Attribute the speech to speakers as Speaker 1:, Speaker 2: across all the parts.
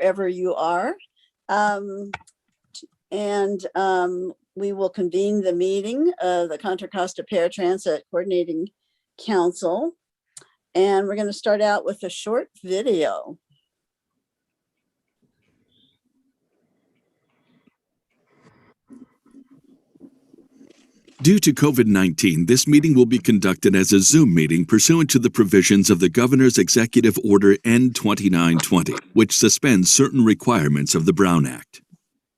Speaker 1: wherever you are. We will convene the meeting of the Contra Costa Paratransit Coordinating Council. And we're going to start out with a short video.
Speaker 2: Due to COVID-19, this meeting will be conducted as a Zoom meeting pursuant to the provisions of the Governor's Executive Order N-2920, which suspends certain requirements of the Brown Act.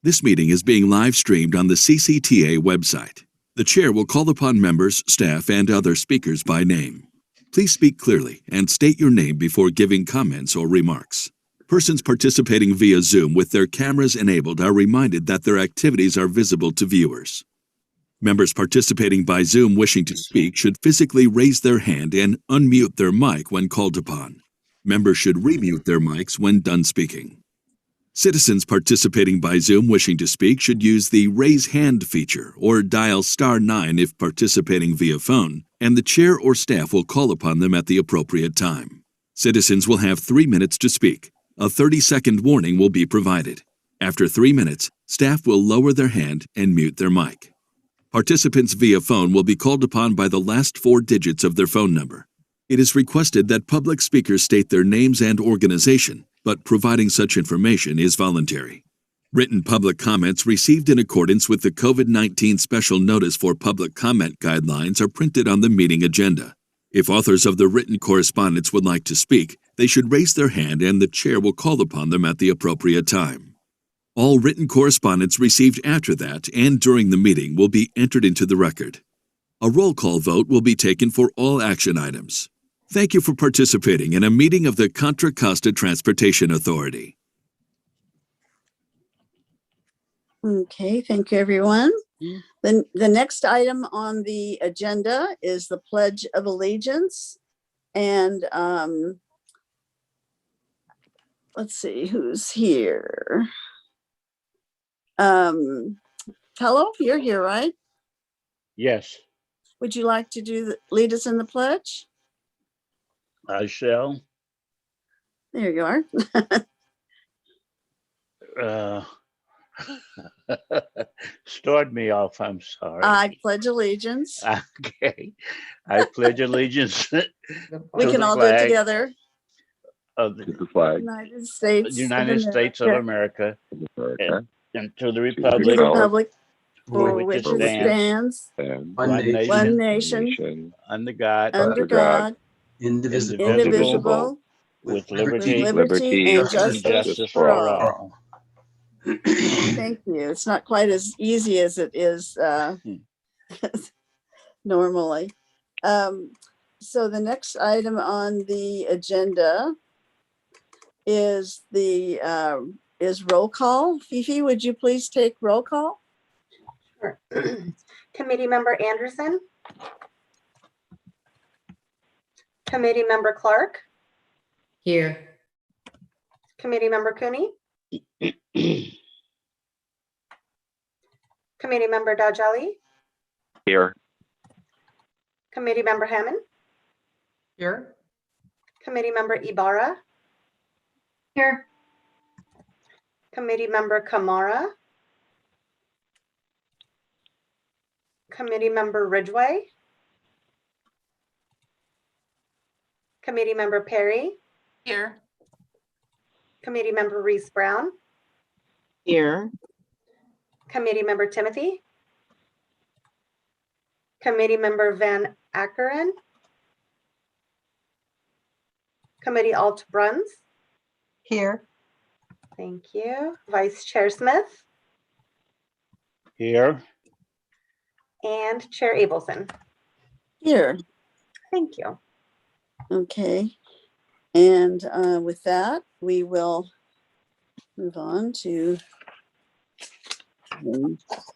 Speaker 2: This meeting is being live streamed on the CCTA website. The chair will call upon members, staff, and other speakers by name. Please speak clearly and state your name before giving comments or remarks. Persons participating via Zoom with their cameras enabled are reminded that their activities are visible to viewers. Members participating by Zoom wishing to speak should physically raise their hand and unmute their mic when called upon. Members should remute their mics when done speaking. Citizens participating by Zoom wishing to speak should use the Raise Hand feature or dial *9 if participating via phone, and the chair or staff will call upon them at the appropriate time. Citizens will have 3 minutes to speak. A 30-second warning will be provided. After 3 minutes, staff will lower their hand and mute their mic. Participants via phone will be called upon by the last 4 digits of their phone number. It is requested that public speakers state their names and organization, but providing such information is voluntary. Written public comments received in accordance with the COVID-19 Special Notice for Public Comment Guidelines are printed on the meeting agenda. If authors of the written correspondence would like to speak, they should raise their hand and the chair will call upon them at the appropriate time. All written correspondence received after that and during the meeting will be entered into the record. A roll call vote will be taken for all action items. Thank you for participating in a meeting of the Contra Costa Transportation Authority.
Speaker 1: Okay, thank you, everyone. The next item on the agenda is the Pledge of Allegiance. And let's see who's here. Hello, you're here, right?
Speaker 3: Yes,
Speaker 1: Would you like to lead us in the pledge?
Speaker 3: I shall.
Speaker 1: There you are.
Speaker 3: Start me off, I'm sorry.
Speaker 1: I pledge allegiance.
Speaker 3: Okay. I pledge allegiance
Speaker 1: We can all do it together.
Speaker 3: of the
Speaker 4: flag
Speaker 1: United States
Speaker 3: of America and to the
Speaker 1: to
Speaker 3: republic
Speaker 1: the republic
Speaker 3: for
Speaker 1: for
Speaker 3: which
Speaker 1: which
Speaker 3: it
Speaker 1: it stands,
Speaker 3: one
Speaker 1: one nation,
Speaker 3: under God,
Speaker 1: under God, indivisible,
Speaker 3: with
Speaker 1: with
Speaker 3: liberty
Speaker 1: liberty and
Speaker 3: justice for all.
Speaker 1: Thank you. It's not quite as easy as it is normally. So the next item on the agenda is roll call. Fifi, would you please take roll call?
Speaker 5: Sure. Committee Member Anderson. Committee Member Clark.
Speaker 6: Here.
Speaker 5: Committee Member Cooney. Committee Member Dajali.
Speaker 4: Here.
Speaker 5: Committee Member Hammond.
Speaker 6: Here.
Speaker 5: Committee Member Ibarra.
Speaker 6: Here.
Speaker 5: Committee Member Kamara. Committee Member Ridgway. Committee Member Perry.
Speaker 6: Here.
Speaker 5: Committee Member Reese Brown.
Speaker 6: Here.
Speaker 5: Committee Member Timothy. Committee Member Van Akkeren. Committee Alt Bruns.
Speaker 6: Here.
Speaker 5: Thank you. Vice Chair Smith
Speaker 3: Here.
Speaker 5: and Chair Abelson.
Speaker 1: Here.
Speaker 5: Thank you.
Speaker 1: Okay. And with that, we will move on to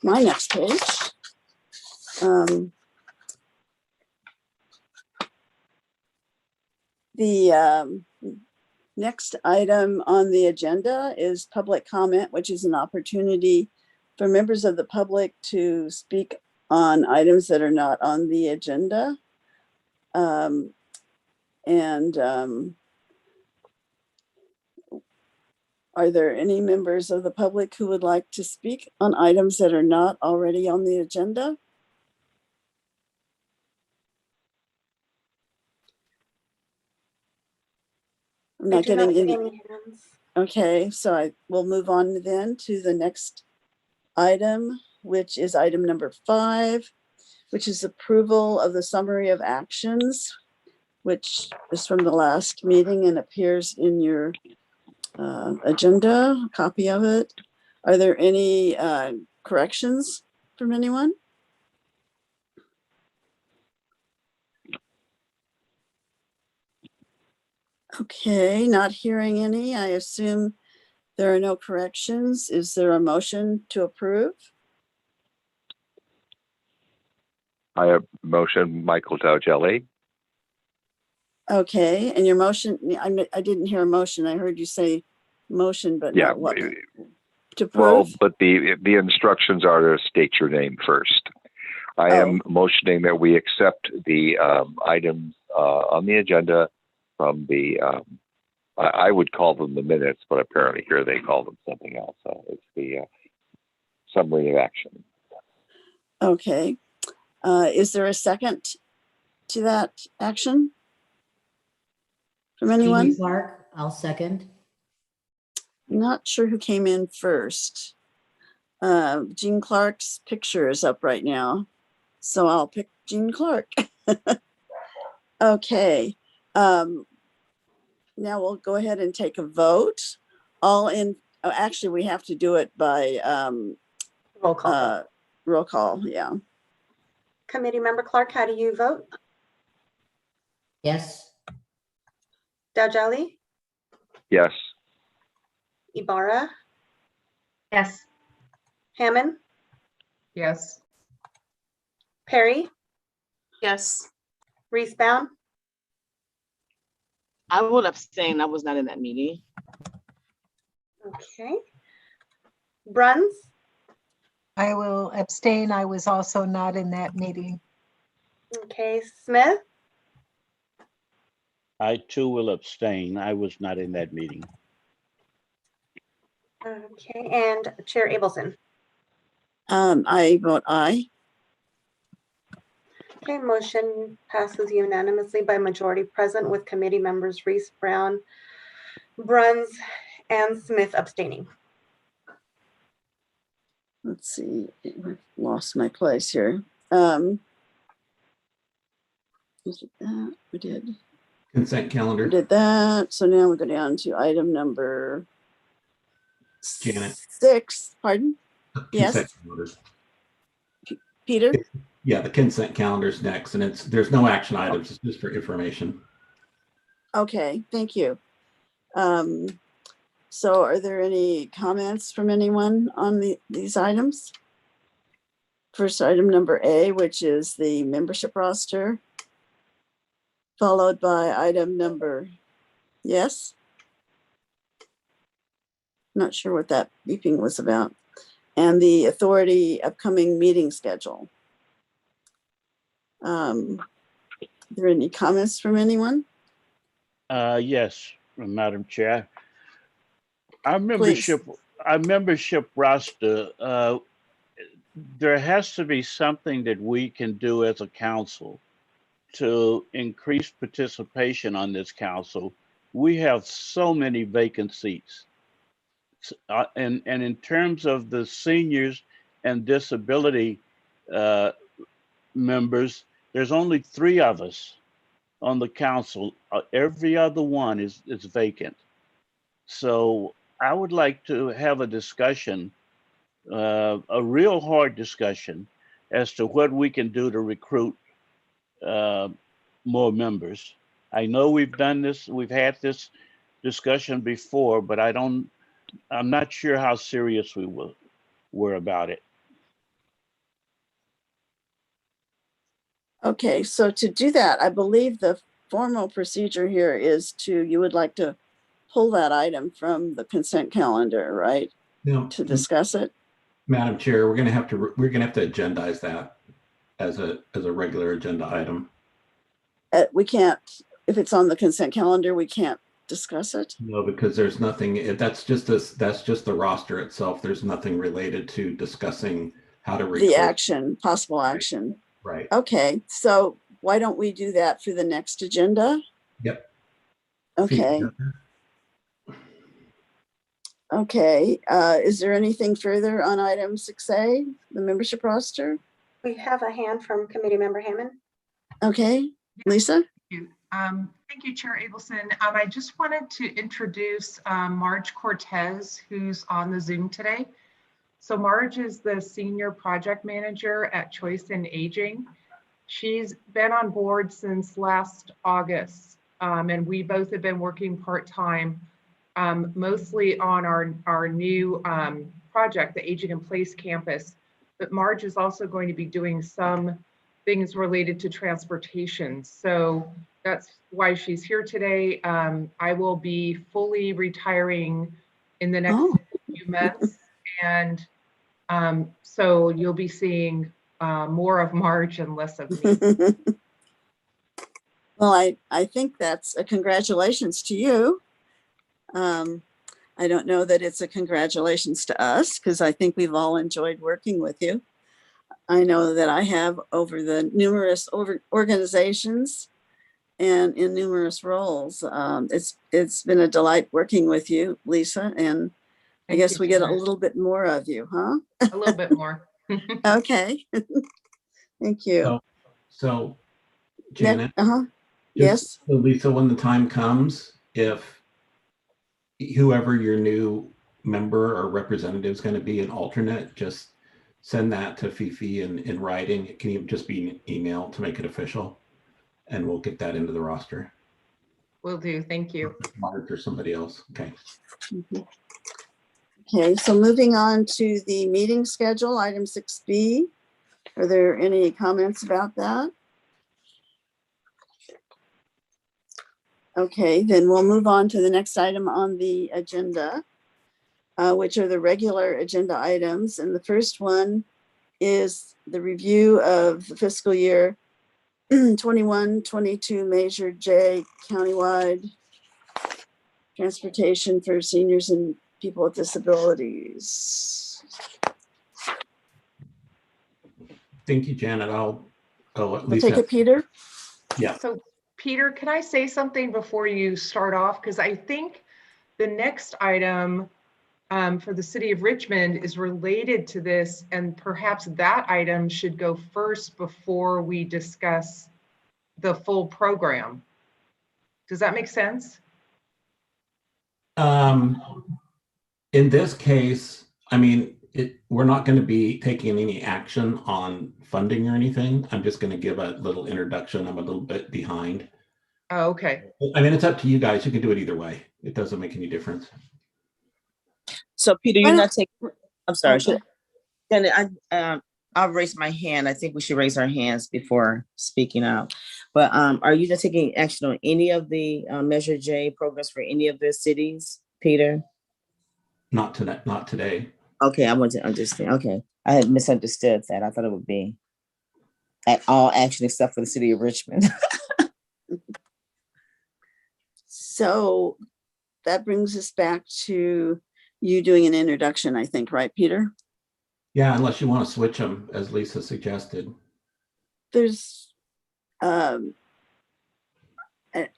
Speaker 1: my next page. The next item on the agenda is public comment, which is an opportunity for members of the public to speak on items that are not on the agenda. Are there any members of the public who would like to speak on items that are not already on the agenda? I'm
Speaker 5: I
Speaker 1: not
Speaker 5: do not
Speaker 1: getting
Speaker 5: see
Speaker 1: any.
Speaker 5: any hands.
Speaker 1: Okay, so I will move on then to the next item, which is item number 5, which is approval of the summary of actions, which is from the last meeting and appears in your agenda, a copy of it. Are there any corrections from anyone? Okay, not hearing any. I assume there are no corrections. Is there a motion to approve?
Speaker 4: I have motion Michael Dowgelli.
Speaker 1: Okay, and your motion, I didn't hear a motion. I heard you say motion, but
Speaker 4: Yeah.
Speaker 1: not what. To
Speaker 4: Well,
Speaker 1: approve?
Speaker 4: but the instructions are to state your name first. I am motioning that we accept the items on the agenda from the, I would call them the minutes, but apparently here they call them something else. So it's the summary of action.
Speaker 1: Okay. Is there a second to that action? From anyone?
Speaker 7: Jeannie Clark, I'll second.
Speaker 1: Not sure who came in first. Jean Clark's picture is up right now, so I'll pick Jean Clark. Okay. Now we'll go ahead and take a vote. Actually, we have to do it by
Speaker 5: Roll call.
Speaker 1: roll call, yeah.
Speaker 5: Committee Member Clark, how do you vote?
Speaker 7: Yes.
Speaker 5: Dowgelli,
Speaker 4: Yes.
Speaker 5: Ibarra,
Speaker 6: Yes.
Speaker 5: Hammond,
Speaker 6: Yes.
Speaker 5: Perry,
Speaker 6: Yes.
Speaker 5: Reese-Bound,
Speaker 8: I will abstain. I was not in that meeting.
Speaker 5: okay. Bruns,
Speaker 9: I will abstain. I was also not in that meeting.
Speaker 5: okay. Smith,
Speaker 3: I too will abstain. I was not in that meeting.
Speaker 5: okay, and Chair Abelson.
Speaker 1: I vote aye.
Speaker 5: Okay, motion passes unanimously by majority present with committee members Reese, Brown, Bruns, and Smith abstaining.
Speaker 1: Let's see, I've lost my place here. Is it that? We did.
Speaker 10: Consent
Speaker 1: We
Speaker 10: calendar.
Speaker 1: did that. So now we go down to item number
Speaker 10: Janet.
Speaker 1: 6. Pardon? Yes.
Speaker 10: Consent calendars.
Speaker 1: Peter?
Speaker 10: Yeah, the consent calendar's next, and there's no action items. It's just for information.
Speaker 1: Okay, thank you. So are there any comments from anyone on these items? First item number A, which is the membership roster, followed by item number, yes? Not sure what that beeping was about. And the authority upcoming meeting schedule. Are there any comments from anyone?
Speaker 3: Yes, Madam Chair. Our membership roster, there has to be something that we can do as a council to increase participation on this council. We have so many vacant seats. And in terms of the seniors and disability members, there's only 3 of us on the council. Every other one is vacant. So I would like to have a discussion, a real hard discussion as to what we can do to recruit more members. I know we've done this, we've had this discussion before, but I'm not sure how serious we were about it.
Speaker 1: Okay, so to do that, I believe the formal procedure here is you would like to pull that item from the consent calendar, right?
Speaker 10: No,
Speaker 1: To discuss it?
Speaker 10: Madam Chair, we're gonna have to agendize that as a regular agenda item.
Speaker 1: We can't, if it's on the consent calendar, we can't discuss it?
Speaker 10: No, because there's nothing, that's just the roster itself. There's nothing related to discussing how to
Speaker 1: The
Speaker 10: recruit.
Speaker 1: action, possible action.
Speaker 10: Right.
Speaker 1: Okay, so why don't we do that for the next agenda?
Speaker 10: Yep.
Speaker 1: Okay. Okay, is there anything further on item 6A, the membership roster?
Speaker 5: We have a hand from Committee Member Hammond.
Speaker 1: Okay, Lisa?
Speaker 6: Thank you, Chair Abelson. I just wanted to introduce Marge Cortez, who's on the Zoom today. So Marge is the Senior Project Manager at Choice in Aging. She's been on board since last August, and we both have been working part-time, mostly on our new project, the Aging in Place campus. But Marge is also going to be doing some things related to transportation. So that's why she's here today. I will be fully retiring in the next few months. And so you'll be seeing more of Marge and less of me.
Speaker 1: Well, I think that's a congratulations to you. I don't know that it's a congratulations to us, because I think we've all enjoyed working with you. I know that I have over the numerous organizations and in numerous roles. It's been a delight working with you, Lisa, and I guess we get a little bit more of you, huh?
Speaker 6: A little bit more.
Speaker 1: Okay. Thank you.
Speaker 10: So Janet,
Speaker 1: Yes.
Speaker 10: So Lisa, when the time comes, if whoever your new member or representative is going to be an alternate, just send that to Fifi in writing. It can even just be an email to make it official, and we'll get that into the roster.
Speaker 6: Will do. Thank you.
Speaker 10: Mark or somebody else. Okay.
Speaker 1: Okay, so moving on to the meeting schedule, item 6B. Are there any comments about that? Okay, then we'll move on to the next item on the agenda, which are the regular agenda items. And the first one is the review of the fiscal year 21-22 Measure J countywide transportation for seniors and people with disabilities.
Speaker 10: Thank you, Janet. I'll at
Speaker 1: least take it, Peter.
Speaker 10: Yeah.
Speaker 6: So Peter, can I say something before you start off? Because I think the next item for the city of Richmond is related to this, and perhaps that item should go first before we discuss the full program. Does that make sense?
Speaker 10: In this case, I mean, we're not going to be taking any action on funding or anything. I'm just going to give a little introduction. I'm a little bit behind.
Speaker 6: Oh, okay.
Speaker 10: I mean, it's up to you guys. You can do it either way. It doesn't make any difference.
Speaker 8: So Peter, you're not taking, I'm sorry.
Speaker 1: Okay.
Speaker 8: I'll raise my hand. I think we should raise our hands before speaking out. But are you not taking action on any of the Measure J programs for any of the cities, Peter?
Speaker 10: Not today.
Speaker 8: Okay, I want to understand. Okay, I had misunderstood that. I thought it would be at all action except for the city of Richmond.
Speaker 1: So that brings us back to you doing an introduction, I think, right, Peter?
Speaker 10: Yeah, unless you want to switch them, as Lisa suggested.
Speaker 1: There's, I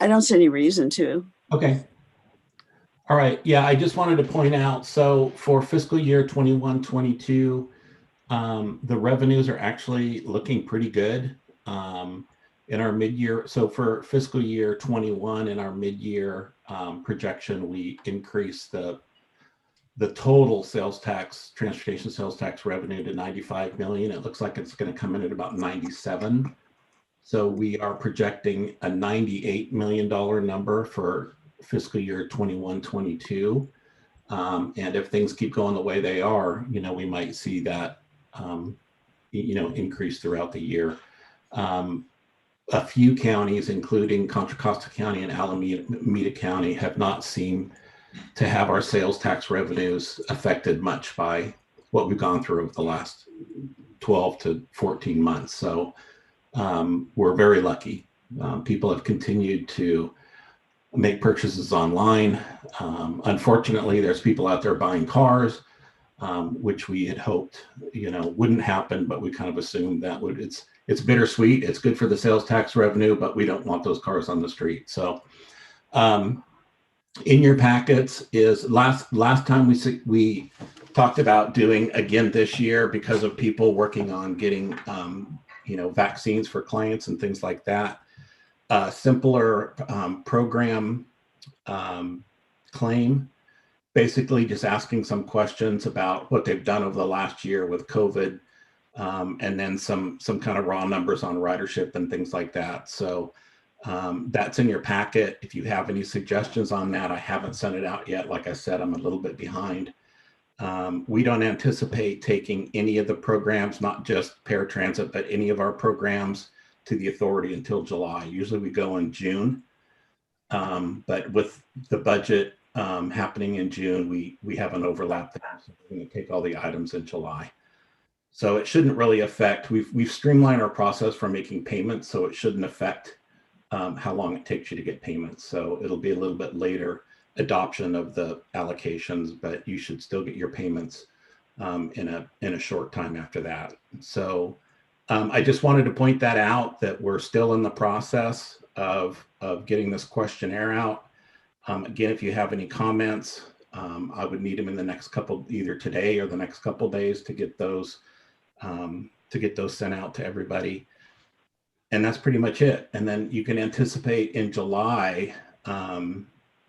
Speaker 1: don't see any reason to.
Speaker 10: Okay. All right. Yeah, I just wanted to point out, so for fiscal year 21-22, the revenues are actually looking pretty good. In our mid-year, so for fiscal year 21, in our mid-year projection, we increased the total sales tax, transportation sales tax revenue to 95 million. It looks like it's going to come in at about 97. So we are projecting a $98 million number for fiscal year 21-22. And if things keep going the way they are, we might see that, increase throughout the year. A few counties, including Contra Costa County and Alameda County, have not seemed to have our sales tax revenues affected much by what we've gone through over the last 12 to 14 months. So we're very lucky. People have continued to make purchases online. Unfortunately, there's people out there buying cars, which we had hoped, wouldn't happen, but we kind of assumed that would. It's bittersweet. It's good for the sales tax revenue, but we don't want those cars on the street. So, in your packets is last time we talked about doing again this year because of people working on getting vaccines for clients and things like that. Simpler program claim, basically just asking some questions about what they've done over the last year with COVID, and then some kind of raw numbers on ridership and things like that. So that's in your packet. If you have any suggestions on that, I haven't sent it out yet. Like I said, I'm a little bit behind. We don't anticipate taking any of the programs, not just Paratransit, but any of our programs to the authority until July. Usually we go in June, but with the budget happening in June, we have an overlap there. So we're going to take all the items in July. So it shouldn't really affect, we've streamlined our process for making payments, so it shouldn't affect how long it takes you to get payments. So it'll be a little bit later adoption of the allocations, but you should still get your payments in a short time after that. So I just wanted to point that out, that we're still in the process of getting this questionnaire out. Again, if you have any comments, I would need them in the next couple, either today or the next couple days, to get those sent out to everybody. And that's pretty much it. And then you can anticipate in July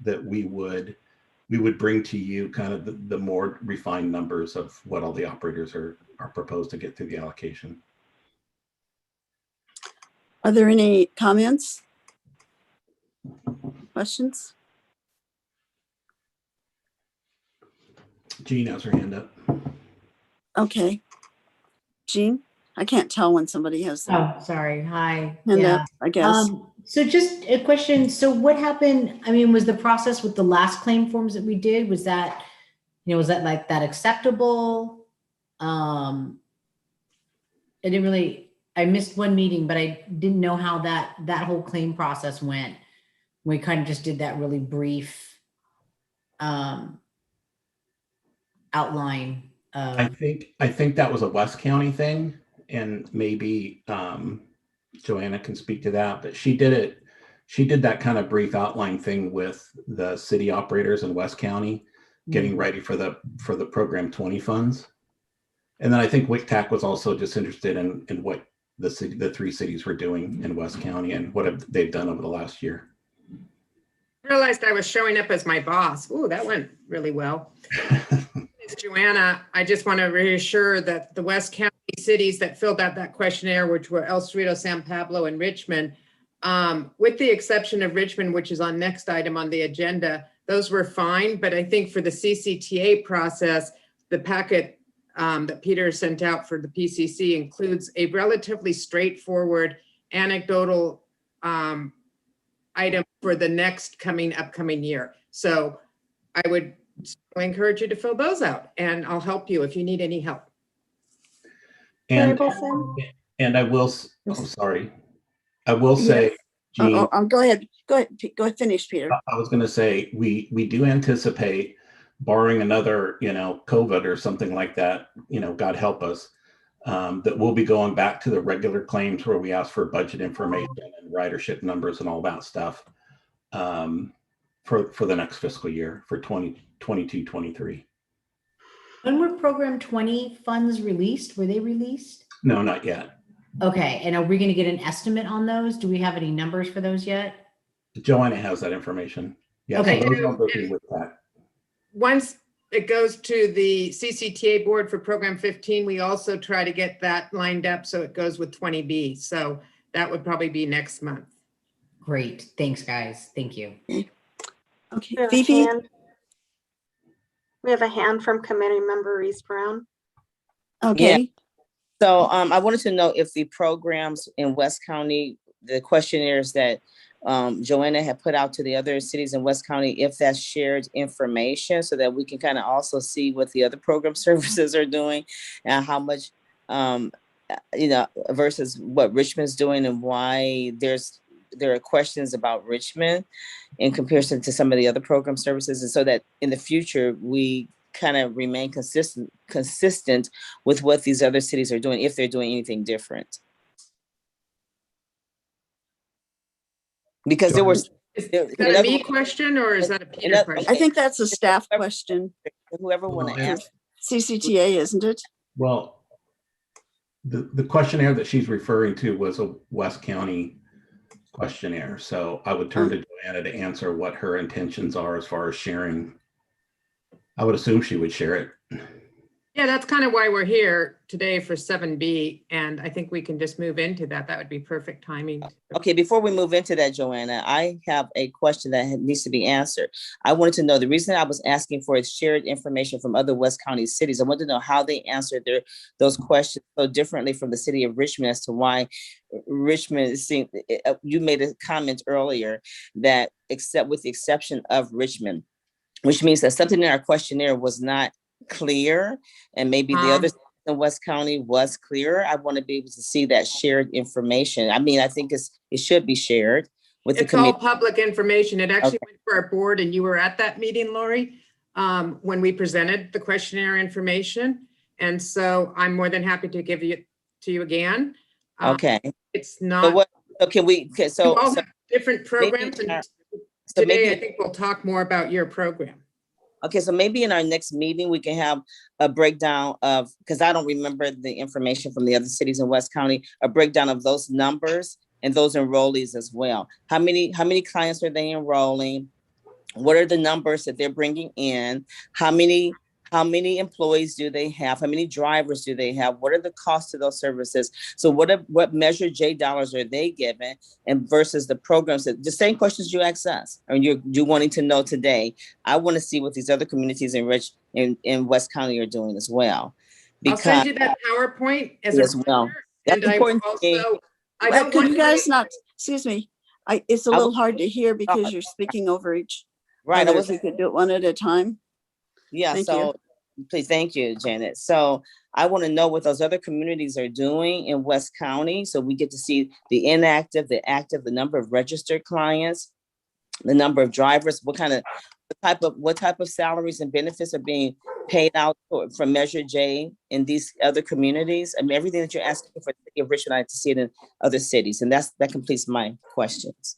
Speaker 10: that we would bring to you kind of the more refined numbers of what all the operators are proposed to get through the allocation.
Speaker 1: Are there any comments? Questions?
Speaker 10: Jean has her hand up.
Speaker 1: Okay. Jean, I can't tell when somebody has their
Speaker 7: Oh, sorry. Hi.
Speaker 1: hand up, I guess.
Speaker 7: So just a question. So what happened? I mean, was the process with the last claim forms that we did, was that like that acceptable? I missed one meeting, but I didn't know how that whole claim process went. We kind of just did that really brief outline.
Speaker 10: I think that was a West County thing, and maybe Joanna can speak to that, but she did that kind of brief outline thing with the city operators in West County, getting ready for the Program 20 funds. And then I think WICTAC was also just interested in what the three cities were doing in West County and what they've done over the last year.
Speaker 11: I realized I was showing up as my boss. Ooh, that went really well. Joanna, I just want to reassure that the West County cities that filled out that questionnaire, which were El Cerrito, San Pablo, and Richmond, with the exception of Richmond, which is on next item on the agenda, those were fine. But I think for the CCTA process, the packet that Peter sent out for the PCC includes a relatively straightforward anecdotal item for the next upcoming year. So I would encourage you to fill those out, and I'll help you if you need any help.
Speaker 10: And I will, sorry. I will say, Jean,
Speaker 1: go ahead, finish, Peter.
Speaker 10: I was going to say, we do anticipate, barring another, COVID or something like that, God help us, that we'll be going back to the regular claims where we ask for budget information and ridership numbers and all that stuff for the next fiscal year, for 2022-23.
Speaker 7: When were Program 20 funds released? Were they released?
Speaker 10: No, not yet.
Speaker 7: Okay. And are we going to get an estimate on those? Do we have any numbers for those yet?
Speaker 10: Joanna has that information. Yeah.
Speaker 7: Okay.
Speaker 10: So those numbers are with that.
Speaker 11: Once it goes to the CCTA board for Program 15, we also try to get that lined up so it goes with 20B. So that would probably be next month.
Speaker 7: Great. Thanks, guys. Thank you.
Speaker 1: Okay, Phoebe.
Speaker 5: We have a hand from committee member Reese Brown.
Speaker 1: Okay.
Speaker 8: Yeah. So I wanted to know if the programs in West County, the questionnaires that Joanna had put out to the other cities in West County, if that's shared information so that we can kind of also see what the other program services are doing and how much, versus what Richmond's doing and why there's there are questions about Richmond in comparison to some of the other program services. And so that in the future, we kind of remain consistent with what these other cities are doing, if they're doing anything different. Because there was.
Speaker 11: Is that a me question or is that a Peter question?
Speaker 1: I think that's a staff question.
Speaker 8: Whoever want to answer.
Speaker 1: CCTA, isn't it?
Speaker 10: Well, the questionnaire that she's referring to was a West County questionnaire. So I would turn to Joanna to answer what her intentions are as far as sharing. I would assume she would share it.
Speaker 11: Yeah, that's kind of why we're here today for 7B. And I think we can just move into that. That would be perfect timing.
Speaker 8: Okay, before we move into that, Joanna, I have a question that needs to be answered. I wanted to know, the reason I was asking for is shared information from other West County cities. I wanted to know how they answered those questions so differently from the city of Richmond as to why Richmond seemed, you made a comment earlier that except with the exception of Richmond, which means that something in our questionnaire was not clear, and maybe the other in West County was clear. I want to be able to see that shared information. I mean, I think it should be shared with the committee.
Speaker 11: It's all public information. It actually went to our board, and you were at that meeting, Lori, when we presented the questionnaire information. And so I'm more than happy to give it to you again.
Speaker 8: Okay.
Speaker 11: It's not.
Speaker 8: So can we? Okay, so
Speaker 11: we all have different programs, and today I think we'll talk more about your program.
Speaker 8: Okay, so maybe in our next meeting, we can have a breakdown of, because I don't remember the information from the other cities in West County, a breakdown of those numbers and those enrollees as well. How many clients are they enrolling? What are the numbers that they're bringing in? How many employees do they have? How many drivers do they have? What are the costs of those services? So what Measure J dollars are they given, and versus the programs that the same questions you asked us, or you're wanting to know today. I want to see what these other communities in West County are doing as well.
Speaker 11: I'll send you that PowerPoint as
Speaker 8: well.
Speaker 11: And I also, I don't
Speaker 1: Could
Speaker 11: want
Speaker 1: you guys not, excuse me, it's a little hard to hear because you're speaking over each.
Speaker 8: Right.
Speaker 1: If you could do it one at a time.
Speaker 8: Yeah, please, thank you, Janet. So I want to know what those other communities are doing in West County. So we get to see the inactive, the active, the number of registered clients, the number of drivers, what type of salaries and benefits are being paid out from Measure J in these other communities. I mean, everything that you're asking for the city of Richmond, I like to see it in other cities. And that completes my questions.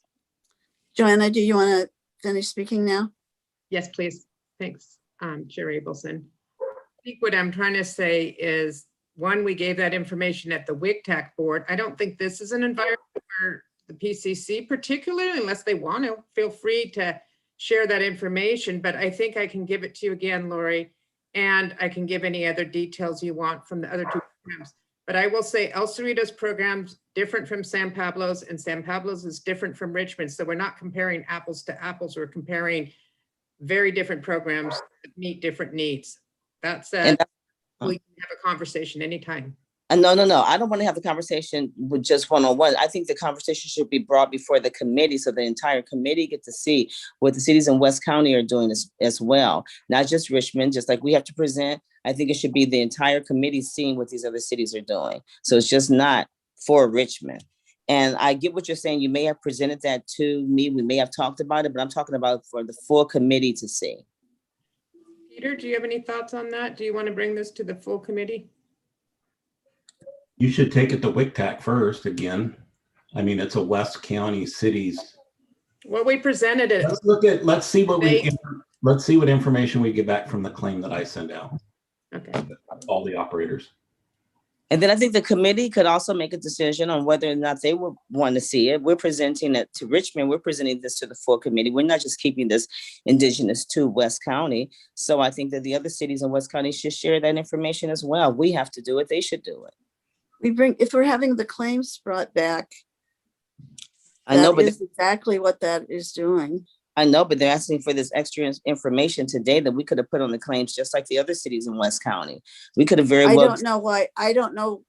Speaker 1: Joanna, do you want to finish speaking now?
Speaker 11: Yes, please. Thanks, Chair Abelson. I think what I'm trying to say is, one, we gave that information at the WICTAC board. I don't think this is an environment where the PCC, particularly unless they want to, feel free to share that information, but I think I can give it to you again, Lori, and I can give any other details you want from the other two programs. But I will say El Cerrito's program's different from San Pablo's, and San Pablo's is different from Richmond. So we're not comparing apples to apples. We're comparing very different programs that meet different needs. That said, we can have a conversation anytime.
Speaker 8: No. I don't want to have the conversation with just one-on-one. I think the conversation should be brought before the committee so the entire committee get to see what the cities in West County are doing as well. Not just Richmond, just like we have to present. I think it should be the entire committee seeing what these other cities are doing. So it's just not for Richmond. And I get what you're saying. You may have presented that to me. We may have talked about it, but I'm talking about for the full committee to see.
Speaker 11: Peter, do you have any thoughts on that? Do you want to bring this to the full committee?
Speaker 10: You should take it to WICTAC first again. I mean, it's a West County cities.
Speaker 11: Well, we presented it.
Speaker 10: Let's see what information we get back from the claim that I send out.
Speaker 11: Okay.
Speaker 10: All the operators.
Speaker 8: And then I think the committee could also make a decision on whether or not they would want to see it. We're presenting it to Richmond. We're presenting this to the full committee. We're not just keeping this indigenous to West County. So I think that the other cities in West County should share that information as well. We have to do it. They should do it.
Speaker 1: If we're having the claims brought back,
Speaker 8: I know, but
Speaker 1: is exactly what that is doing.
Speaker 8: I know, but they're asking for this extra information today that we could have put on the claims, just like the other cities in West County. We could have very well.
Speaker 1: I don't know why. I don't know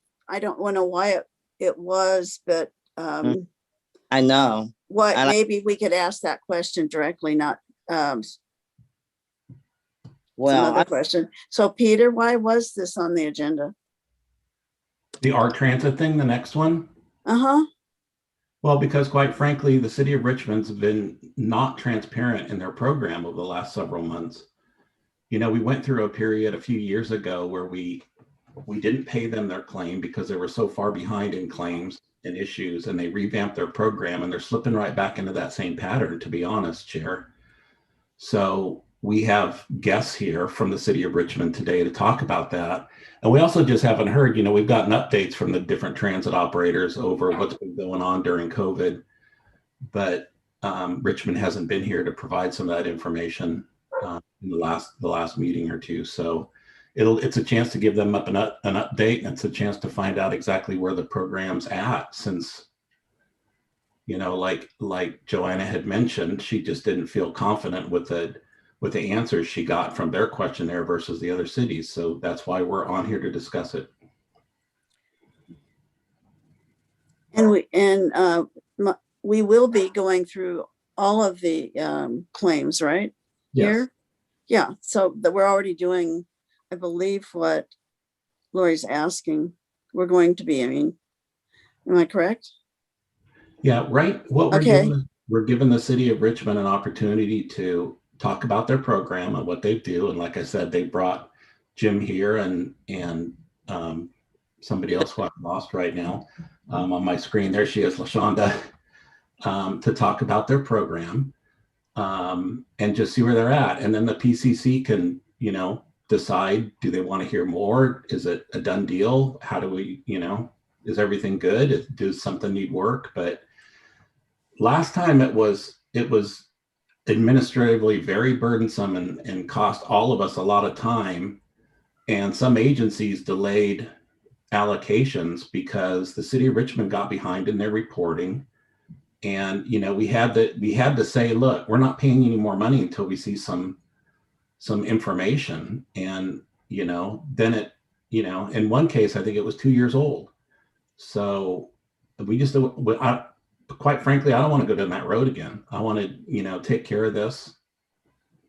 Speaker 1: why it was, but
Speaker 8: I know.
Speaker 1: Maybe we could ask that question directly, not
Speaker 8: another
Speaker 1: question. So Peter, why was this on the agenda?
Speaker 10: The Paratransit thing, the next one? Well, because quite frankly, the city of Richmond's been not transparent in their program over the last several months. You know, we went through a period a few years ago where we didn't pay them their claim because they were so far behind in claims and issues, and they revamped their program, and they're slipping right back into that same pattern, to be honest, Chair. So we have guests here from the city of Richmond today to talk about that. And we also just haven't heard, you know, we've gotten updates from the different transit operators over what's been going on during COVID, but Richmond hasn't been here to provide some of that information in the last meeting or two. So it's a chance to give them up an update, and it's a chance to find out exactly where the program's at, since, you know, like Joanna had mentioned, she just didn't feel confident with the answers she got from their questionnaire versus the other cities. So that's why we're on here to discuss it.
Speaker 1: And we will be going through all of the claims, right?
Speaker 10: Yes.
Speaker 1: Here? Yeah, so that we're already doing, I believe, what Lori's asking. We're going to be, I mean, am I correct?
Speaker 10: Yeah, right. What we're
Speaker 1: Okay.
Speaker 10: doing is we're giving the city of Richmond an opportunity to talk about their program and what they do. And like I said, they brought Jim here and somebody else who I've lost right now on my screen. There she is, LaShonda, to talk about their program and just see where they're at. And then the PCC can, you know, decide, do they want to hear more? Is it a done deal? How do we, you know, is everything good? Does something need work? But last time it was administratively very burdensome and cost all of us a lot of time. And some agencies delayed allocations because the city of Richmond got behind in their reporting. And, you know, we had to say, look, we're not paying you any more money until we see some information. And, you know, then it, you know, in one case, I think it was 2 years old. So we just, quite frankly, I don't want to go down that road again. I want to, you know, take care of this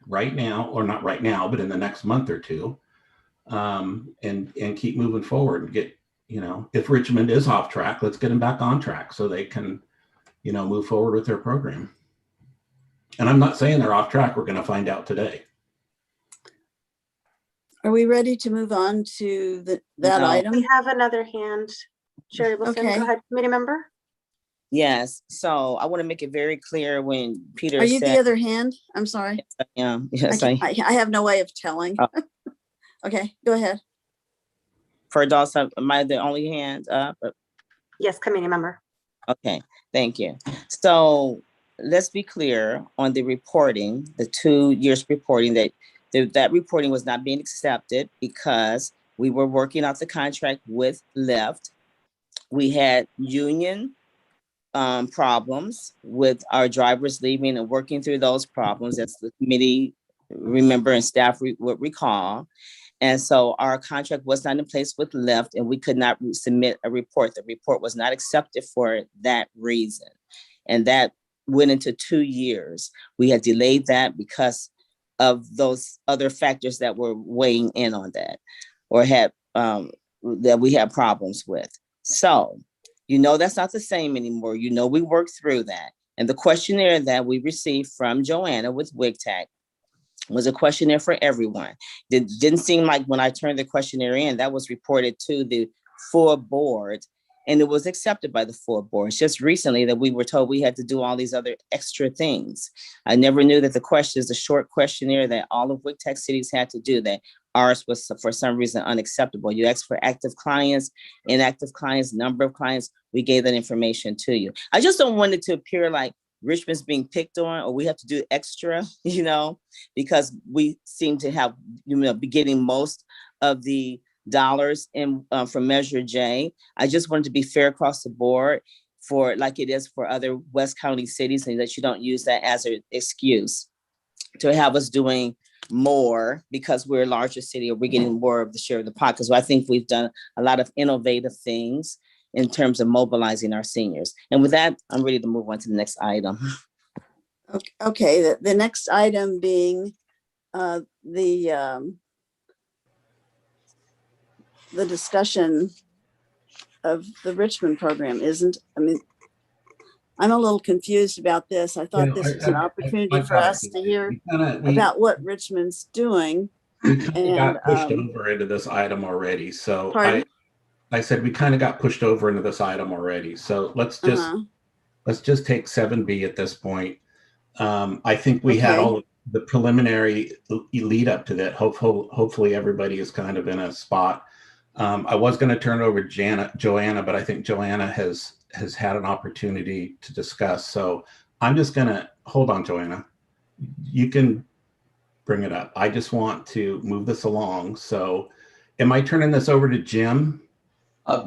Speaker 10: right now, or not right now, but in the next month or two, and keep moving forward and get, you know, if Richmond is off track, let's get them back on track so they can, you know, move forward with their program. And I'm not saying they're off track. We're going to find out today.
Speaker 1: Are we ready to move on to that item?
Speaker 5: We have another hand. Chair Abelson,
Speaker 1: Okay.
Speaker 5: Go ahead, committee member.
Speaker 8: Yes, so I want to make it very clear when Peter
Speaker 1: Are you
Speaker 8: said.
Speaker 1: the other hand? I'm sorry.
Speaker 8: Yes,
Speaker 1: I have no way of telling.
Speaker 8: Oh.
Speaker 1: Okay, go ahead.
Speaker 8: For adults, am I the only hand up?
Speaker 5: Yes, committee member.
Speaker 8: Okay, thank you. So let's be clear on the reporting, the 2 years reporting, that reporting was not being accepted because we were working out the contract with Lyft. We had union problems with our drivers leaving and working through those problems, as the committee remember and staff would recall. And so our contract was not in place with Lyft, and we could not submit a report. The report was not accepted for that reason. And that went into 2 years. We had delayed that because of those other factors that were weighing in on that, or had that we had problems with. So, you know, that's not the same anymore. You know, we worked through that. And the questionnaire that we received from Joanna with WIGTAC was a questionnaire for everyone. It didn't seem like when I turned the questionnaire in, that was reported to the full board, and it was accepted by the full board. It's just recently that we were told we had to do all these other extra things. I never knew that the question is a short questionnaire that all of WIGTAC cities had to do, that ours was for some reason unacceptable. You asked for active clients, inactive clients, number of clients. We gave that information to you. I just don't want it to appear like Richmond's being picked on, or we have to do extra, you know, because we seem to have, you know, be getting most of the dollars in from Measure J. I just wanted to be fair across the board, for like it is for other West County cities, and that you don't use that as an excuse to have us doing more because we're a larger city, or we're getting more of the share of the pot. Because I think we've done a lot of innovative things in terms of mobilizing our seniors. And with that, I'm ready to move on to the next item.
Speaker 1: Okay, the next item being the discussion of the Richmond program, isn't, I mean, I'm a little confused about this. I thought
Speaker 10: Yeah,
Speaker 1: this was an opportunity for
Speaker 10: got it.
Speaker 1: us to hear
Speaker 10: We
Speaker 1: about what Richmond's doing.
Speaker 10: kind of
Speaker 1: And
Speaker 10: got pushed over into this item already. So
Speaker 1: pardon?
Speaker 10: I said we kind of got pushed over into this item already. So let's just take 7B at this point. I think we had all of the preliminary lead up to that. Hopefully everybody is kind of in a spot. I was going to turn it over to Joanna, but I think Joanna has had an opportunity to discuss. So I'm just going to hold on, Joanna. You can bring it up. I just want to move this along. So am I turning this over to Jim?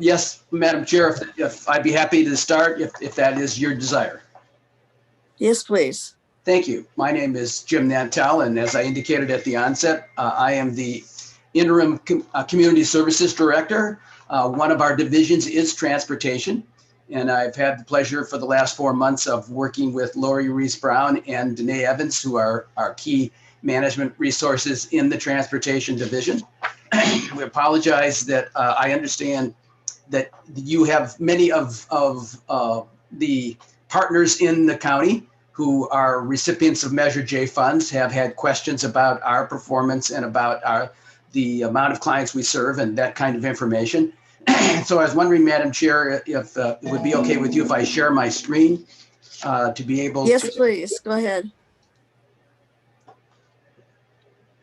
Speaker 12: Yes, Madam Chair, if I'd be happy to start if that is your desire.
Speaker 1: Yes, please.
Speaker 12: Thank you. My name is Jim Nantel, and as I indicated at the onset, I am the interim community services director. One of our divisions is transportation, and I've had the pleasure for the last 4 months of working with Lori Reese Brown and Danae Evans, who are our key management resources in the transportation division. We apologize that I understand that you have many of the partners in the county who are recipients of Measure J funds have had questions about our performance and about the amount of clients we serve and that kind of information. So I was wondering, Madam Chair, if it would be okay with you if I share my screen to be able
Speaker 1: Yes, please. Go ahead.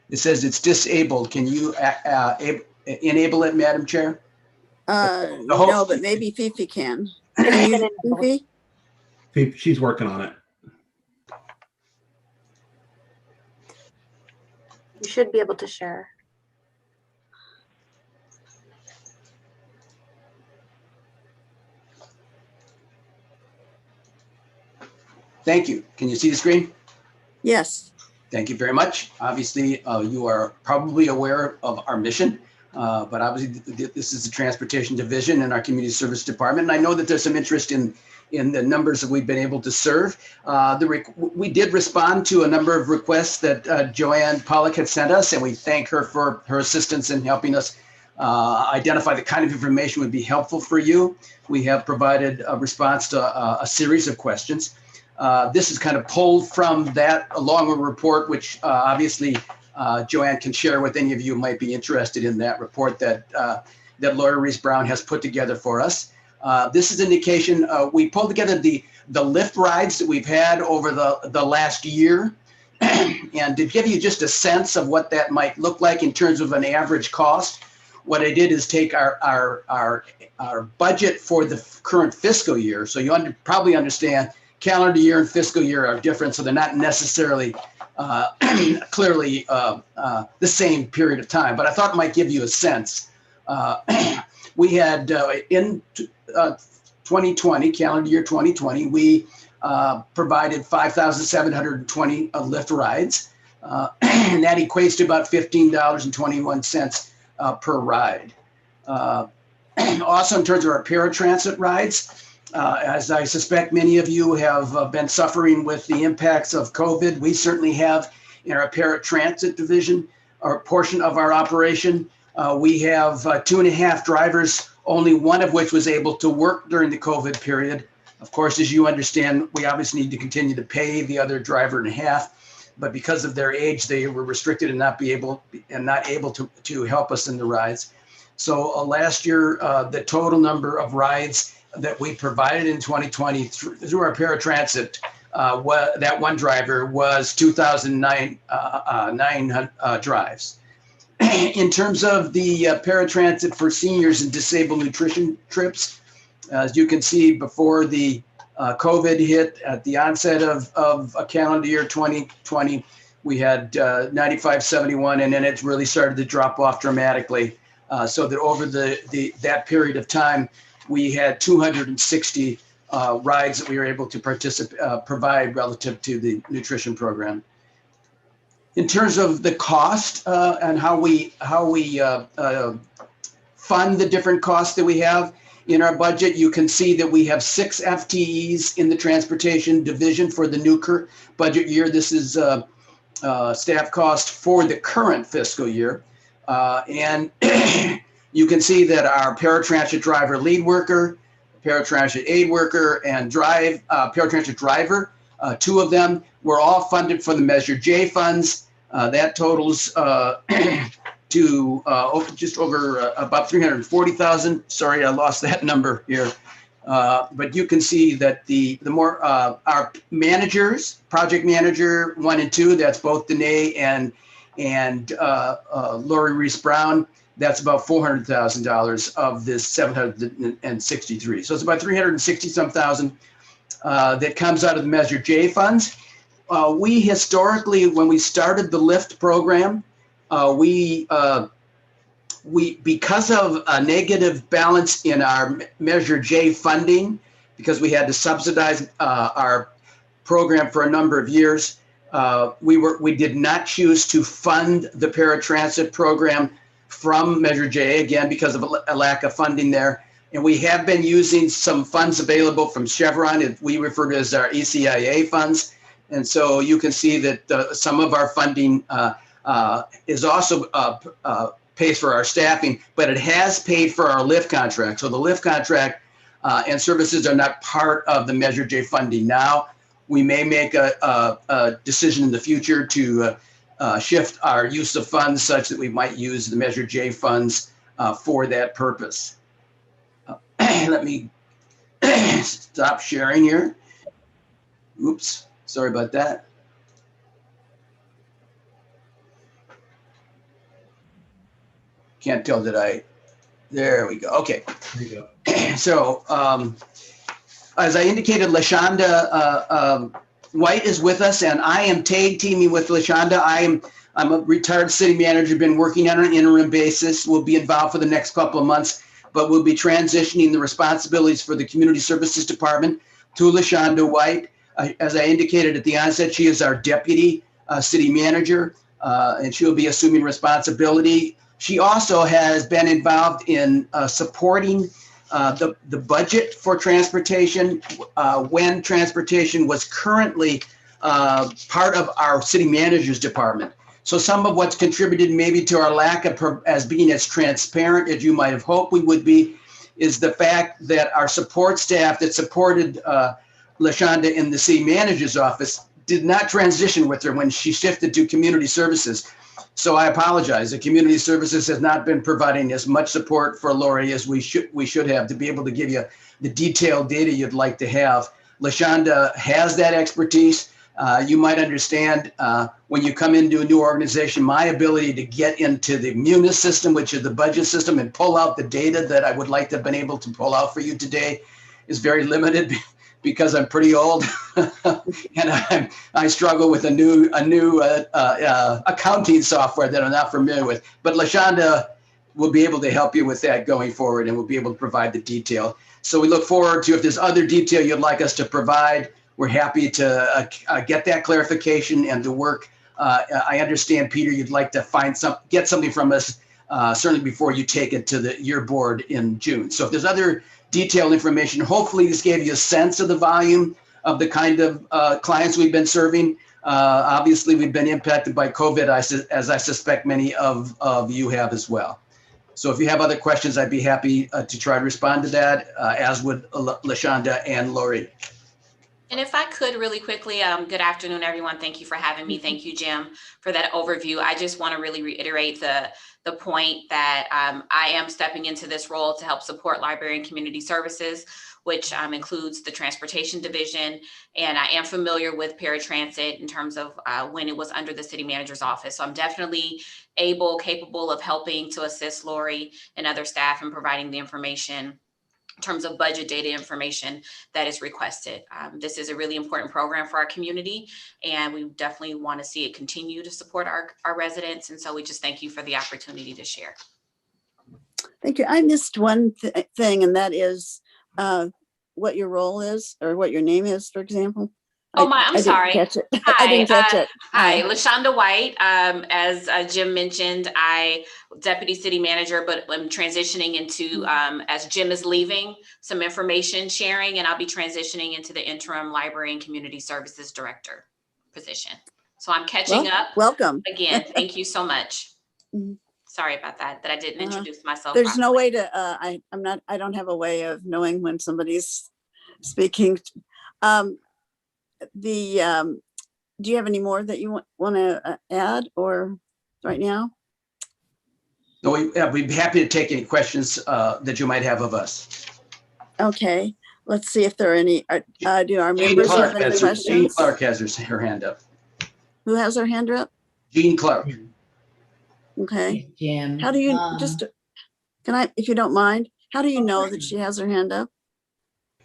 Speaker 12: It says it's disabled. Can you enable it, Madam Chair?
Speaker 1: No, but maybe Fifi can. Can you, Fifi?
Speaker 10: She's working on it.
Speaker 5: You should be able to share.
Speaker 12: Thank you. Can you see the screen?
Speaker 1: Yes.
Speaker 12: Thank you very much. Obviously, you are probably aware of our mission, but obviously this is the transportation division in our community service department. And I know that there's some interest in the numbers that we've been able to serve. We did respond to a number of requests that Joanne Pollock had sent us, and we thank her for her assistance in helping us identify the kind of information would be helpful for you. We have provided a response to a series of questions. This is kind of pulled from that along with a report, which obviously Joanne can share with any of you who might be interested in that report that Laura Reese Brown has put together for us. This is indication, we pulled together the lift rides that we've had over the last year. And to give you just a sense of what that might look like in terms of an average cost, what I did is take our budget for the current fiscal year. So you probably understand calendar year and fiscal year are different, so they're not necessarily clearly the same period of time, but I thought it might give you a sense. We had in 2020, calendar year 2020, we provided 5,720 lift rides, and that equates to about $15.21 per ride. Also, in terms of our paratransit rides, as I suspect many of you have been suffering with the impacts of COVID, we certainly have in our paratransit division, or portion of our operation. We have 2.5 drivers, only one of which was able to work during the COVID period. Of course, as you understand, we obviously need to continue to pay the other driver and a half, but because of their age, they were restricted and not able to help us in the rides. So last year, the total number of rides that we provided in 2020 through our paratransit, that one driver was 2,009 drives. In terms of the paratransit for seniors and disabled nutrition trips, as you can see, before the COVID hit at the onset of a calendar year 2020, we had 9571, and then it really started to drop off dramatically. So that over that period of time, we had 260 rides that we were able to provide relative to the nutrition program. In terms of the cost and how we fund the different costs that we have in our budget, you can see that we have 6 FTEs in the transportation division for the new budget year. This is staff cost for the current fiscal year. And you can see that our paratransit driver lead worker, paratransit aid worker and paratransit driver. 2 of them were all funded for the Measure J funds. That totals to just over about 340,000. Sorry, I lost that number here. But you can see that the more our managers, project manager 1 and 2, that's both Danae and Lori Reese Brown, that's about $400,000 of this 763. So it's about 360 some thousand that comes out of the Measure J funds. We historically, when we started the LIFT program, we because of a negative balance in our Measure J funding, because we had to subsidize our program for a number of years, we did not choose to fund the paratransit program from Measure J, again, because of a lack of funding there. And we have been using some funds available from Chevron, we refer to as our ECIA funds. And so you can see that some of our funding is also pays for our staffing, but it has paid for our LIFT contract. So the LIFT contract and services are not part of the Measure J funding now. We may make a decision in the future to shift our use of funds such that we might use the Measure J funds for that purpose. Let me stop sharing here. Oops, sorry about that. Can't tell that there we go. Okay.
Speaker 10: There you go.
Speaker 12: So as I indicated, LaShonda White is with us, and I am tag teaming with LaShonda. I'm a retired city manager, been working on an interim basis. We'll be involved for the next couple of months, but we'll be transitioning the responsibilities for the Community Services Department to LaShonda White. As I indicated at the onset, she is our deputy city manager, and she'll be assuming responsibility. She also has been involved in supporting the budget for transportation when transportation was currently part of our city manager's department. So some of what's contributed maybe to our lack of as being as transparent as you might have hoped we would be is the fact that our support staff that supported LaShonda in the city manager's office did not transition with her when she shifted to community services. So I apologize. The community services has not been providing as much support for Lori as we should have to be able to give you the detailed data you'd like to have. LaShonda has that expertise. You might understand when you come into a new organization, my ability to get into the Munis system, which is the budget system, and pull out the data that I would like to have been able to pull out for you today is very limited because I'm pretty old and I struggle with a new accounting software that I'm not familiar with. But LaShonda will be able to help you with that going forward, and we'll be able to provide the detail. So we look forward to, if there's other detail you'd like us to provide, we're happy to get that clarification and to work. I understand, Peter, you'd like to get something from us certainly before you take it to your board in June. So if there's other detailed information, hopefully this gave you a sense of the volume of the kind of clients we've been serving. Obviously, we've been impacted by COVID, as I suspect many of you have as well. So if you have other questions, I'd be happy to try to respond to that, as would LaShonda and Lori.
Speaker 13: And if I could really quickly, good afternoon, everyone. Thank you for having me. Thank you, Jim, for that overview. I just want to really reiterate the point that I am stepping into this role to help support library and community services, which includes the transportation division. And I am familiar with paratransit in terms of when it was under the city manager's office. So I'm definitely capable of helping to assist Lori and other staff in providing the information in terms of budget data information that is requested. This is a really important program for our community, and we definitely want to see it continue to support our residents. And so we just thank you for the opportunity to share.
Speaker 1: Thank you. I missed one thing, and that is what your role is or what your name is, for example.
Speaker 13: I'm sorry.
Speaker 1: I didn't catch it.
Speaker 13: Hi,
Speaker 1: I didn't catch it.
Speaker 13: Hi, LaShonda White. As Jim mentioned, I deputy city manager, but I'm transitioning into, as Jim is leaving, some information sharing, and I'll be transitioning into the interim library and community services director position. So I'm catching up.
Speaker 1: Welcome.
Speaker 13: Again, thank you so much. Sorry about that, that I didn't introduce myself
Speaker 1: There's no
Speaker 13: properly.
Speaker 1: way to, I don't have a way of knowing when somebody's speaking. Do you have any more that you want to add or right now?
Speaker 12: No, we'd be happy to take any questions that you might have of us.
Speaker 1: Okay, let's see if there are any, do our
Speaker 12: Jean
Speaker 1: members have
Speaker 12: Clark
Speaker 1: any
Speaker 12: has her, Jean
Speaker 1: questions?
Speaker 12: Clark has her hand up.
Speaker 1: Who has their hand up?
Speaker 12: Jean Clark.
Speaker 1: Okay.
Speaker 7: Jim.
Speaker 1: How do you, just, can I, if you don't mind, how do you know that she has her hand up?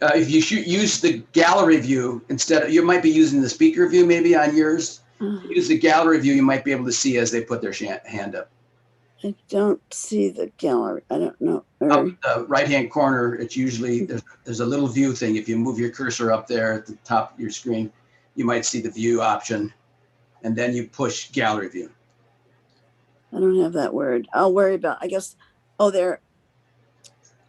Speaker 12: If you use the gallery view instead of, you might be using the speaker view maybe on yours. Use the gallery view, you might be able to see as they put their hand up.
Speaker 1: I don't see the gallery. I don't know.
Speaker 12: Up the right-hand corner, it's usually, there's a little view thing. If you move your cursor up there at the top of your screen, you might see the view option, and then you push gallery view.
Speaker 1: I don't have that word. I'll worry about, I guess, oh, there.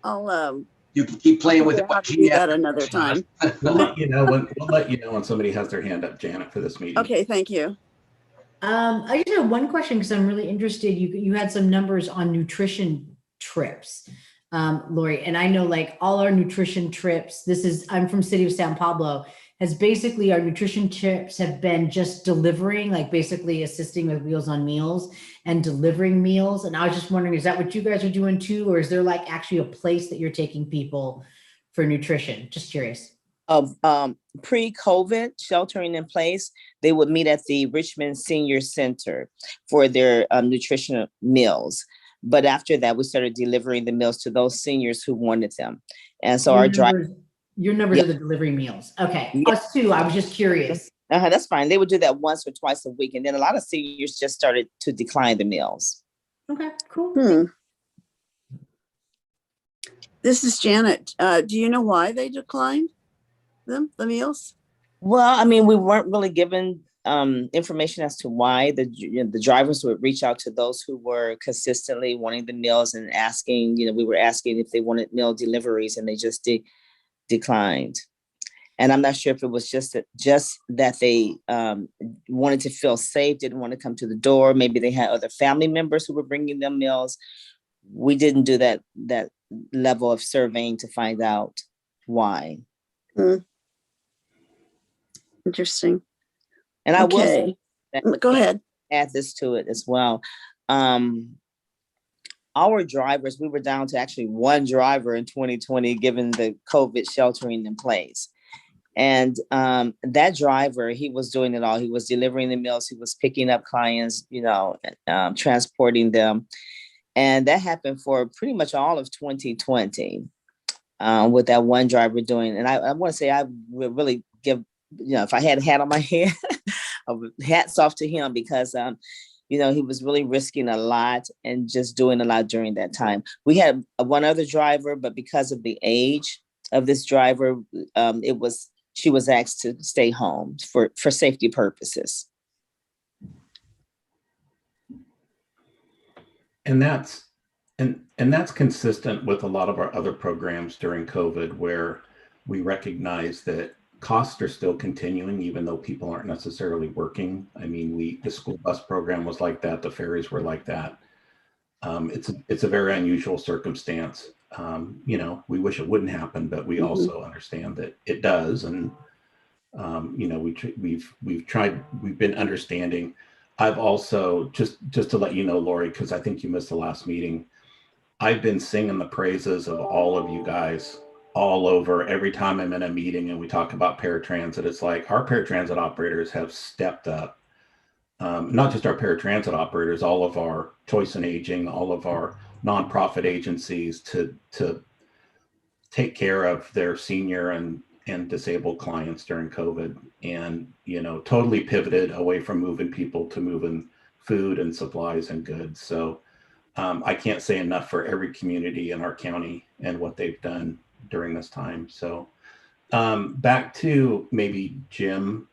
Speaker 1: I'll,
Speaker 12: you can keep playing with it.
Speaker 1: I'll do that another time.
Speaker 10: We'll let you know when somebody has their hand up, Janet, for this meeting.
Speaker 1: Okay, thank you.
Speaker 7: I just have one question because I'm really interested. You had some numbers on nutrition trips, Lori, and I know like all our nutrition trips, I'm from City of San Pablo, has basically our nutrition trips have been just delivering, like basically assisting with Meals on Meals and delivering meals. And I was just wondering, is that what you guys are doing too? Or is there like actually a place that you're taking people for nutrition? Just curious.
Speaker 8: Pre-COVID, sheltering in place, they would meet at the Richmond Senior Center for their nutritional meals. But after that, we started delivering the meals to those seniors who wanted them. And so
Speaker 7: your numbers are the delivery meals. Okay. Yeah. Us too. I was just curious.
Speaker 8: That's fine. They would do that once or twice a week. And then a lot of seniors just started to decline the meals.
Speaker 7: Okay, cool.
Speaker 1: This is Janet. Do you know why they declined the meals?
Speaker 8: Well, I mean, we weren't really given information as to why. The drivers would reach out to those who were consistently wanting the meals and asking, we were asking if they wanted meal deliveries, and they just declined. And I'm not sure if it was just that they wanted to feel safe, didn't want to come to the door. Maybe they had other family members who were bringing them meals. We didn't do that level of surveying to find out why.
Speaker 1: Interesting.
Speaker 8: And I will say
Speaker 1: go ahead.
Speaker 8: Add this to it as well. Our drivers, we were down to actually one driver in 2020, given the COVID sheltering in place. And that driver, he was doing it all. He was delivering the meals. He was picking up clients, transporting them. And that happened for pretty much all of 2020 with that one driver doing. And I want to say I would really give, if I had a hat on my head, hats off to him because, he was really risking a lot and just doing a lot during that time. We had one other driver, but because of the age of this driver, she was asked to stay home for safety purposes.
Speaker 10: And that's consistent with a lot of our other programs during COVID, where we recognize that costs are still continuing, even though people aren't necessarily working. I mean, the school bus program was like that. The ferries were like that. It's a very unusual circumstance. We wish it wouldn't happen, but we also understand that it does. And, we've been understanding. I've also, just to let you know, Lori, because I think you missed the last meeting, I've been singing the praises of all of you guys all over. Every time I'm in a meeting and we talk about paratransit, it's like our paratransit operators have stepped up. Not just our paratransit operators, all of our choice and aging, all of our nonprofit agencies to take care of their senior and disabled clients during COVID, and totally pivoted away from moving people to moving food and supplies and goods. So I can't say enough for every community in our county and what they've done during this time. So back to maybe Jim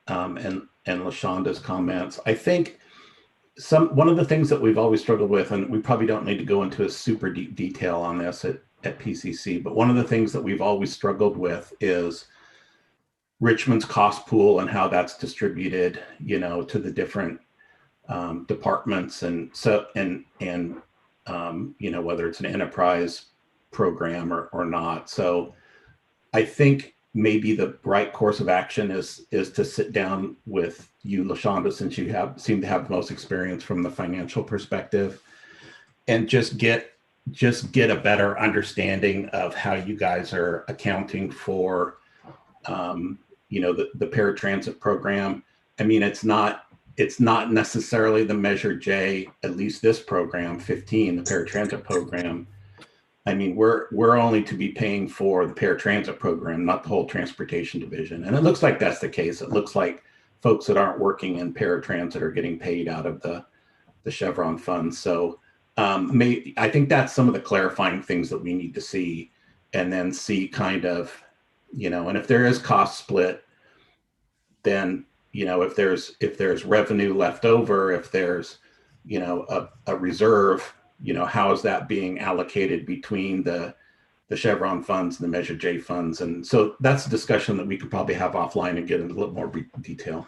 Speaker 10: and LaShonda's comments. I think one of the things that we've always struggled with, and we probably don't need to go into a super deep detail on this at PCC, but one of the things that we've always struggled with is Richmond's cost pool and how that's distributed, to the different departments. And so, and whether it's an enterprise program or not. So I think maybe the right course of action is to sit down with you, LaShonda, since you seem to have the most experience from the financial perspective, and just get a better understanding of how you guys are accounting for, the paratransit program. I mean, it's not necessarily the Measure J, at least this program, 15, the paratransit program. I mean, we're only to be paying for the paratransit program, not the whole transportation division. And it looks like that's the case. It looks like folks that aren't working in paratransit are getting paid out of the Chevron funds. So I think that's some of the clarifying things that we need to see, and then see kind of, and if there is cost split, then, if there's revenue left over, if there's, a reserve, how is that being allocated between the Chevron funds and the Measure J funds? And so that's a discussion that we could probably have offline and get into a little more detail.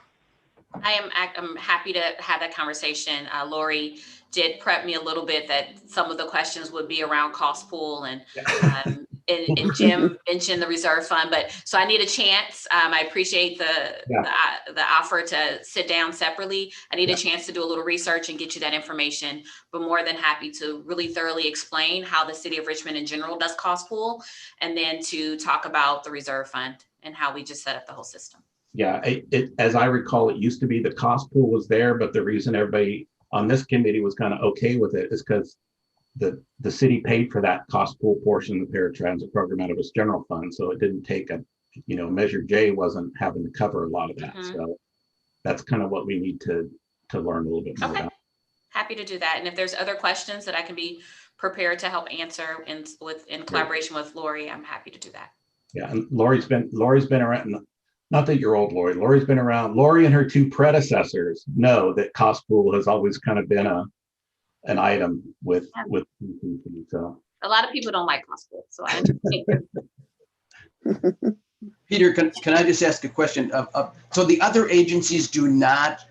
Speaker 13: I'm happy to have that conversation. Lori did prep me a little bit that some of the questions would be around cost pool, and Jim mentioned the reserve fund. But so I need a chance. I appreciate the offer to sit down separately. I need a chance to do a little research and get you that information, but more than happy to really thoroughly explain how the city of Richmond in general does cost pool, and then to talk about the reserve fund and how we just set up the whole system.
Speaker 10: Yeah, as I recall, it used to be the cost pool was there, but the reason everybody on this committee was kind of okay with it is because the city paid for that cost pool portion of the paratransit program out of its general fund. So it didn't take Measure J wasn't having to cover a lot of that. Mm-hmm. So that's kind of what we need to learn a little bit more about.
Speaker 13: Happy to do that. And if there's other questions that I can be prepared to help answer in collaboration with Lori, I'm happy to do that.
Speaker 10: Yeah, and Lori's been around. Not that you're old, Lori. Lori's been around. Lori and her two predecessors know that cost pool has always kind of been an item with. So
Speaker 13: a lot of people don't like cost pool, so I understand.
Speaker 12: Peter, can I just ask a question? So the other agencies do not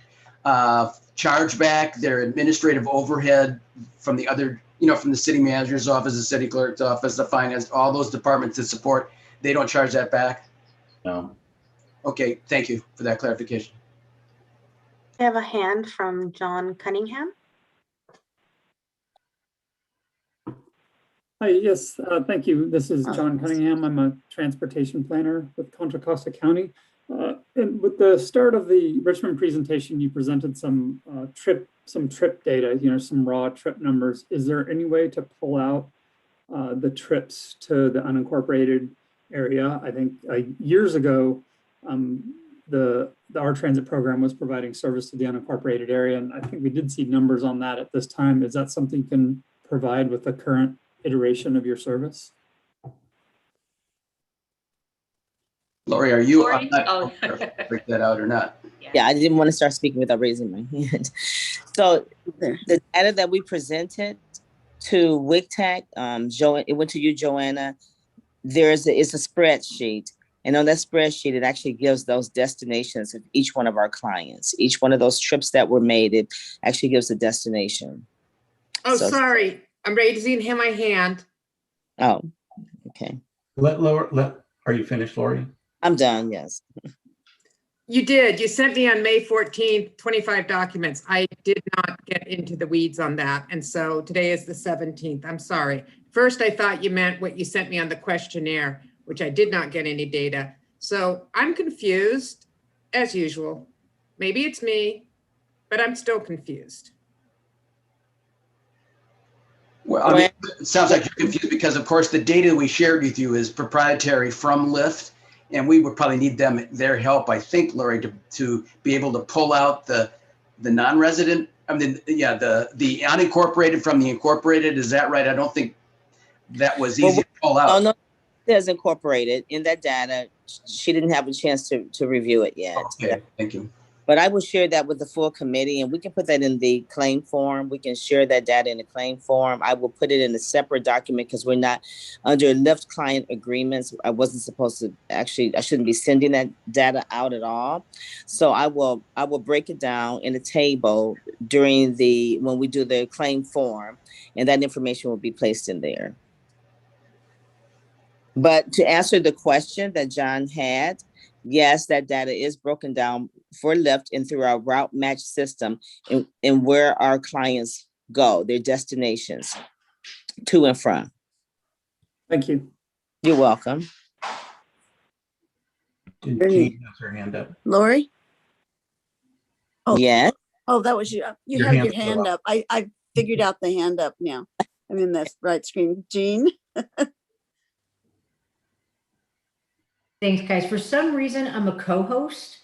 Speaker 12: charge back their administrative overhead from the other, from the city manager's office, the city clerk's office, the finance, all those departments that support. They don't charge that back?
Speaker 10: No.
Speaker 12: Okay, thank you for that clarification.
Speaker 5: I have a hand from John Cunningham.
Speaker 14: Hi, yes, thank you. This is John Cunningham. I'm a transportation planner with Contra Costa County. And with the start of the Richmond presentation, you presented some trip data, some raw trip numbers. Is there any way to pull out the trips to the unincorporated area? I think years ago, our transit program was providing service to the unincorporated area, and I think we did see numbers on that at this time. Is that something you can provide with the current iteration of your service?
Speaker 12: Lori, are you? I'm not sure if I break that out or not.
Speaker 8: Yeah, I didn't want to start speaking without raising my hand. So the data that we presented to WICTAC, it went to you, Joanna. It's a spreadsheet. And on that spreadsheet, it actually gives those destinations of each one of our clients. Each one of those trips that were made, it actually gives a destination.
Speaker 11: Oh, sorry. I'm raising my hand.
Speaker 8: Oh, okay.
Speaker 10: Are you finished, Lori?
Speaker 8: I'm done, yes.
Speaker 11: You did. You sent me on May 14th, 25 documents. I did not get into the weeds on that. And so today is the 17th. I'm sorry. First, I thought you meant what you sent me on the questionnaire, which I did not get any data. So I'm confused as usual. Maybe it's me, but I'm still confused.
Speaker 12: Well, it sounds like you're confused because, of course, the data we shared with you is proprietary from Lyft, and we would probably need their help, I think, Lori, to be able to pull out the non-resident. The unincorporated from the incorporated. Is that right? I don't think that was easy to pull out.
Speaker 8: Oh, no. Is incorporated in that data. She didn't have a chance to review it yet.
Speaker 12: Okay, thank you.
Speaker 8: But I will share that with the full committee, and we can put that in the claim form. We can share that data in the claim form. I will put it in a separate document because we're not under Lyft client agreements. I wasn't supposed to I shouldn't be sending that data out at all. So I will break it down in a table when we do the claim form, and that information will be placed in there. But to answer the question that John had, yes, that data is broken down for Lyft and through our route match system and where our clients go, their destinations to and from.
Speaker 14: Thank you.
Speaker 8: You're welcome.
Speaker 10: Jean has her hand up.
Speaker 1: Lori? Oh,
Speaker 8: yes.
Speaker 1: Oh, that was you. You have your hand up. I figured out the hand up now. I'm in the right screen. Jean?
Speaker 7: Thanks, guys. For some reason, I'm a co-host.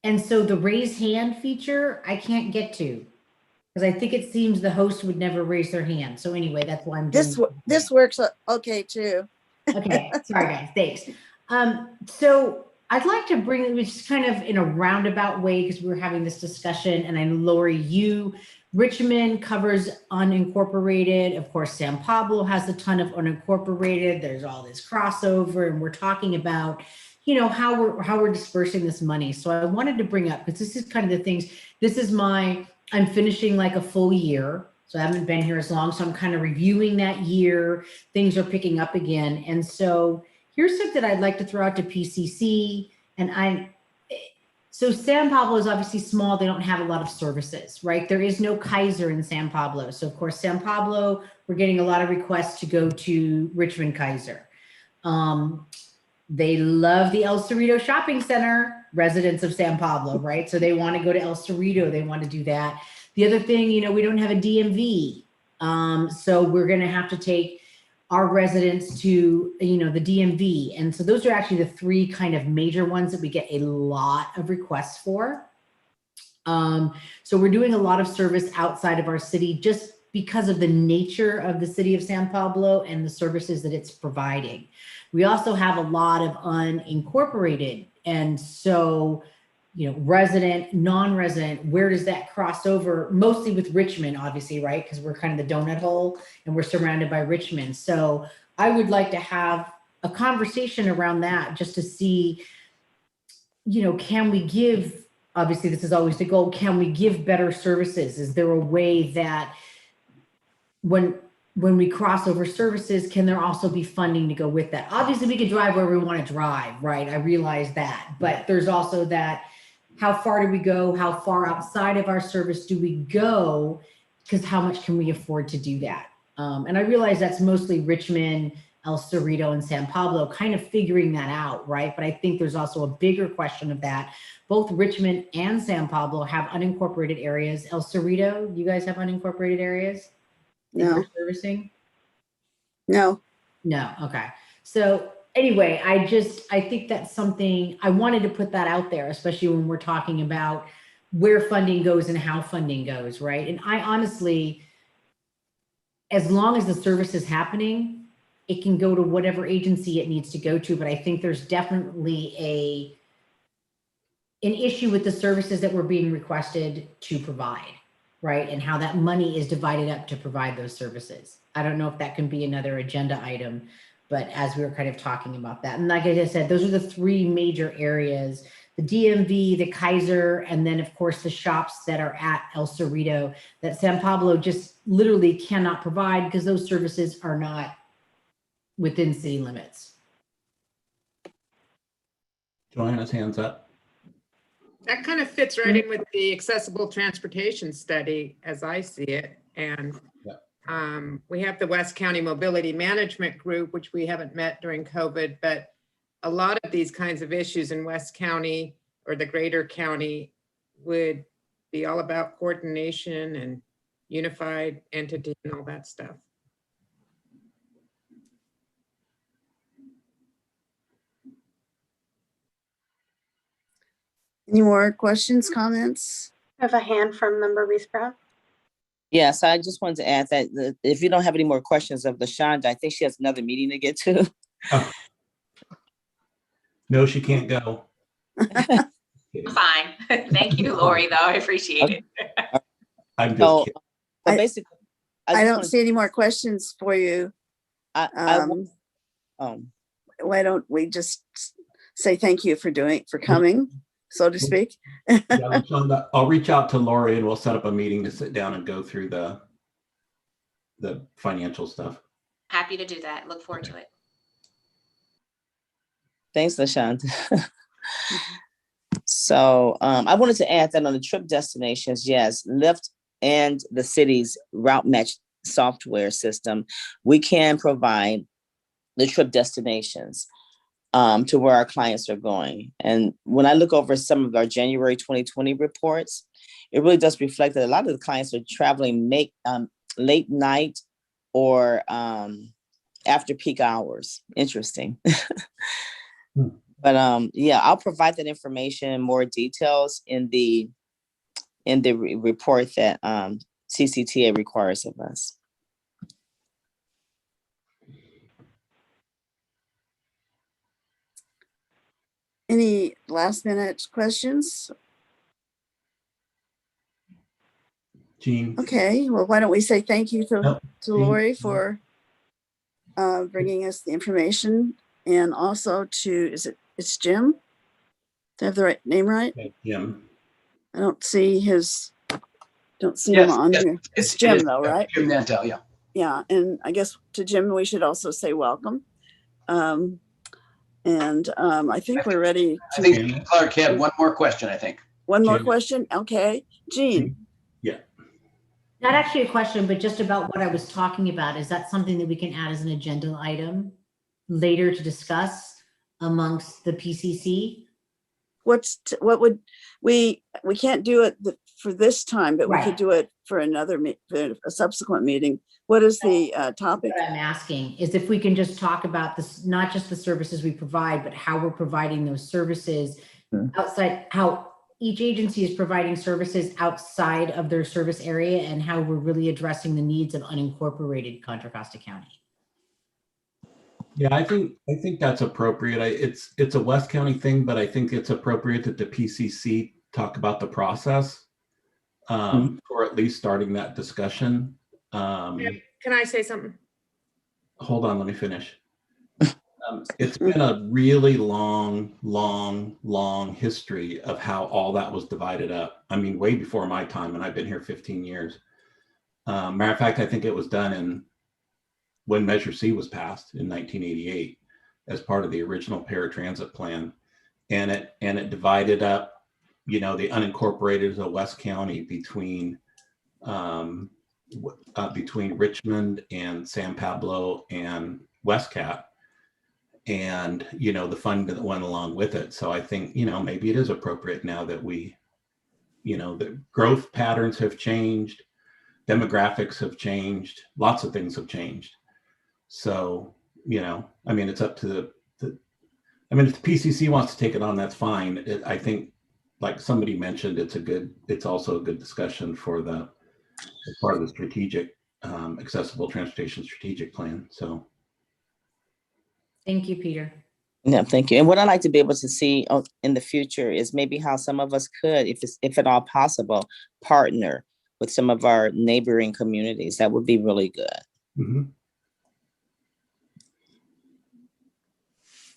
Speaker 7: And so the raise hand feature, I can't get to. Because I think it seems the host would never raise their hand. So anyway, that's why I'm doing
Speaker 1: this works okay too.
Speaker 7: Okay, sorry guys, thanks. So I'd like to bring it just kind of in a roundabout way because we were having this discussion, and I know Lori, Richmond covers unincorporated. Of course, San Pablo has a ton of unincorporated. There's all this crossover, and we're talking about, you know, how we're dispersing this money. So I wanted to bring up, because this is kind of the things. This is I'm finishing like a full year. So I haven't been here as long. So I'm kind of reviewing that year. Things are picking up again. And so here's something I'd like to throw out to PCC. So San Pablo is obviously small. They don't have a lot of services, right? There is no Kaiser in San Pablo. So of course, San Pablo, we're getting a lot of requests to go to Richmond Kaiser. They love the El Cerrito Shopping Center, residents of San Pablo, right? So they want to go to El Cerrito. They want to do that. The other thing, you know, we don't have a DMV. So we're going to have to take our residents to, you know, the DMV. And so those are actually the three kind of major ones that we get a lot of requests for. So we're doing a lot of service outside of our city just because of the nature of the city of San Pablo and the services that it's providing. We also have a lot of unincorporated. And so, you know, resident, non-resident, where does that cross over? Mostly with Richmond, obviously, right? Because we're kind of the donut hole and we're surrounded by Richmond. So I would like to have a conversation around that just to see, you know, can we give, obviously this is always the goal, can we give better services? Is there a way that when we cross over services, can there also be funding to go with that? Obviously we could drive where we want to drive, right? I realize that, but there's also that, how far do we go? How far outside of our service do we go? Because how much can we afford to do that? And I realize that's mostly Richmond, El Cerrito, and San Pablo kind of figuring that out, right? But I think there's also a bigger question of that. Both Richmond and San Pablo have unincorporated areas. El Cerrito, you guys have unincorporated areas?
Speaker 1: No.
Speaker 7: Servicing?
Speaker 1: No.
Speaker 7: No, okay. So anyway, I think that's something I wanted to put that out there, especially when we're talking about where funding goes and how funding goes, right? And I honestly, as long as the service is happening, it can go to whatever agency it needs to go to. But I think there's definitely an issue with the services that we're being requested to provide, right? And how that money is divided up to provide those services. I don't know if that can be another agenda item, but as we were kind of talking about that. And like I just said, those are the three major areas, the DMV, the Kaiser, and then of course the shops that are at El Cerrito that San Pablo just literally cannot provide because those services are not within city limits.
Speaker 10: Joanna's hands up.
Speaker 11: That kind of fits right in with the accessible transportation study as I see it. And we have the West County Mobility Management Group, which we haven't met during COVID, but a lot of these kinds of issues in West County or the greater county would be all about coordination and unified entity and all that stuff.
Speaker 1: Any more questions, comments?
Speaker 5: I have a hand from member Reese Brown.
Speaker 8: Yes, I just wanted to add that if you don't have any more questions of LaShonda, I think she has another meeting to get to.
Speaker 10: Oh. No, she can't go.
Speaker 13: Fine. Thank you, Lori, though. I appreciate it.
Speaker 10: I'm just
Speaker 8: So,
Speaker 10: kidding.
Speaker 8: so basically,
Speaker 1: I
Speaker 8: just
Speaker 1: don't
Speaker 8: wanna-
Speaker 1: see any more questions for you. Why don't we just say thank you for coming, so to speak?
Speaker 10: Yeah, LaShonda, I'll reach out to Lori and we'll set up a meeting to sit down and go through the financial stuff.
Speaker 13: Happy to do that. Look forward to it.
Speaker 8: Thanks, LaShonda. So I wanted to add that on the trip destinations, yes, Lyft and the city's route match software system, we can provide the trip destinations to where our clients are going. And when I look over some of our January 2020 reports, it really does reflect that a lot of the clients are traveling late night or after peak hours. Interesting. But yeah, I'll provide that information, more details in the report that CCTA requires of us.
Speaker 1: Any last minute questions?
Speaker 10: Jean.
Speaker 1: Okay, well, why don't we say thank you to Lori
Speaker 10: Jean.
Speaker 1: for bringing us the information, and also to, it's Jim? Do I have the right name right?
Speaker 10: Jim.
Speaker 1: I don't see him
Speaker 12: Yes,
Speaker 1: on
Speaker 12: yes,
Speaker 1: here. It's Jim though, right?
Speaker 12: Jim Nantel, yeah.
Speaker 1: Yeah, and I guess to Jim, we should also say welcome. I think we're ready
Speaker 12: I
Speaker 1: to.
Speaker 12: think Clark had one more question, I think.
Speaker 1: One more question? Okay, Jean.
Speaker 10: Yeah.
Speaker 7: Not actually a question, but just about what I was talking about. Is that something that we can add as an agenda item later to discuss amongst the PCC?
Speaker 1: What would we can't do it for this time, but we
Speaker 7: Right.
Speaker 1: could do it for a subsequent meeting. What is the topic?
Speaker 7: What I'm asking is if we can just talk about this, not just the services we provide, but how we're providing those services outside, how each agency is providing services outside of their service area, and how we're really addressing the needs of unincorporated Contra Costa County.
Speaker 10: Yeah, I think that's appropriate. It's a West County thing, but I think it's appropriate that the PCC talk about the process for at least starting that discussion.
Speaker 11: Can I say something?
Speaker 10: Hold on, let me finish. It's been a really long history of how all that was divided up. I mean, way before my time, and I've been here 15 years. Matter of fact, I think it was done when Measure C was passed in 1988 as part of the original paratransit plan. And it divided up, the unincorporated of West County between Richmond and San Pablo and Westcat, and the funding that went along with it. So I think maybe it is appropriate now that we, the growth patterns have changed, demographics have changed, lots of things have changed. So I mean, it's up to if the PCC wants to take it on, that's fine. I think, like somebody mentioned, it's also a good discussion for as part of the strategic accessible transportation strategic plan. So
Speaker 7: Thank you, Peter.
Speaker 8: Yeah, thank you. And what I'd like to be able to see in the future is maybe how some of us could, if at all possible, partner with some of our neighboring communities. That would be really good.
Speaker 10: Mm-hmm.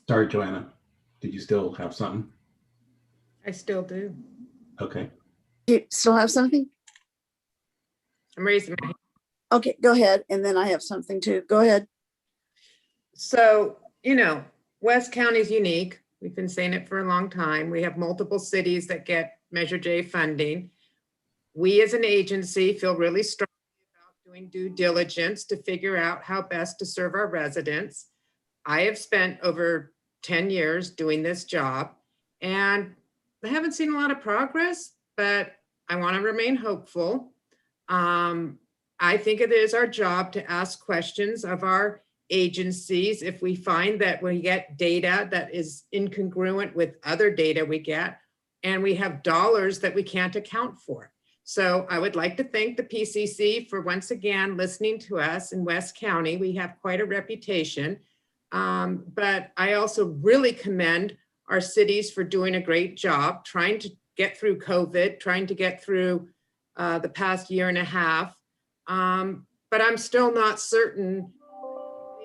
Speaker 10: Sorry, Joanna. Did you still have something?
Speaker 11: I still do.
Speaker 10: Okay.
Speaker 1: Do you still have something?
Speaker 11: I'm raising my hand.
Speaker 1: Okay, go ahead. And then I have something too. Go ahead.
Speaker 11: So, West County is unique. We've been saying it for a long time. We have multiple cities that get Measure J funding. We as an agency feel really strongly about doing due diligence to figure out how best to serve our residents. I have spent over 10 years doing this job, and I haven't seen a lot of progress, but I want to remain hopeful. I think it is our job to ask questions of our agencies if we find that we get data that is incongruent with other data we get, and we have dollars that we can't account for. So I would like to thank the PCC for once again listening to us in West County. We have quite a reputation, but I also really commend our cities for doing a great job, trying to get through COVID, trying to get through the past year and a half. But I'm still not certain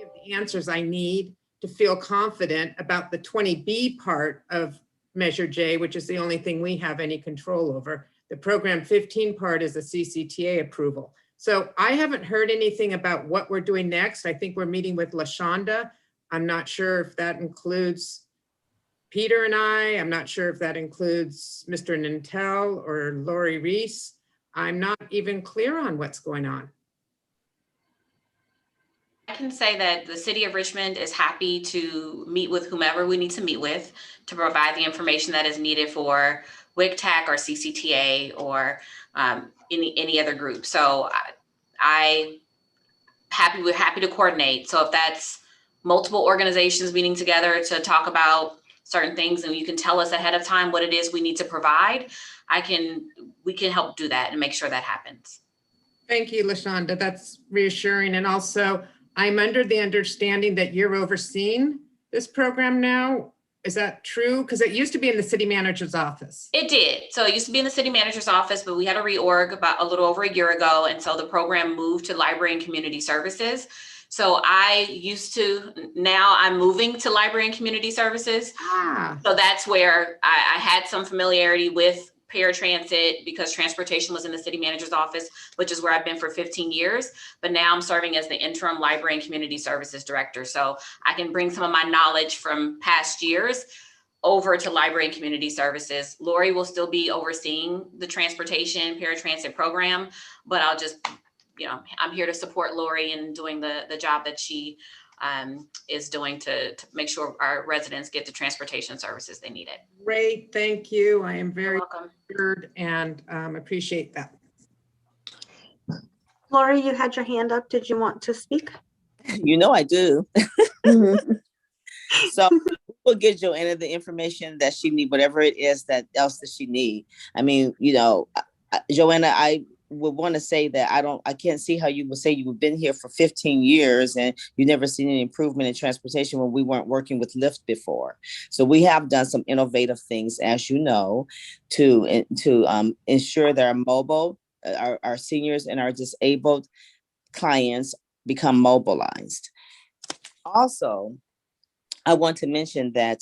Speaker 11: of the answers I need to feel confident about the 20B part of Measure J, which is the only thing we have any control over. The Program 15 part is a CCTA approval. So I haven't heard anything about what we're doing next. I think we're meeting with LaShonda. I'm not sure if that includes Peter and I'm not sure if that includes Mr. Nantel or Lori Reese. I'm not even clear on what's going on.
Speaker 13: I can say that the city of Richmond is happy to meet with whomever we need to meet with to provide the information that is needed for WICTAC or CCTA or any other group. So we're happy to coordinate. So if that's multiple organizations meeting together to talk about certain things and you can tell us ahead of time what it is we need to provide, we can help do that and make sure that happens.
Speaker 11: Thank you, LaShonda. That's reassuring. And also, I'm under the understanding that you're overseeing this program now. Is that true? Because it used to be in the city manager's office.
Speaker 13: It did. So it used to be in the city manager's office, but we had a reorg about a little over a year ago. And so the program moved to library and community services. So now I'm moving to library and community services. So that's where I had some familiarity with Paratransit because transportation was in the city manager's office, which is where I've been for 15 years. But now I'm serving as the interim library and community services director. So I can bring some of my knowledge from past years over to library and community services. Lori will still be overseeing the transportation Paratransit program, but I'll just, I'm here to support Lori in doing the job that she is doing to make sure our residents get the transportation services they needed.
Speaker 11: Great, thank you. I am very honored and appreciate that.
Speaker 5: Lori, you had your hand up. Did you want to speak?
Speaker 8: I do. So we'll get Joanna the information that she needs, whatever it is that she needs. I mean, Joanna, I would want to say that I can't see how you would say you've been here for 15 years and you've never seen any improvement in transportation when we weren't working with Lyft before. So we have done some innovative things, as you know, to ensure that our mobile, our seniors and our disabled clients become mobilized. Also, I want to mention that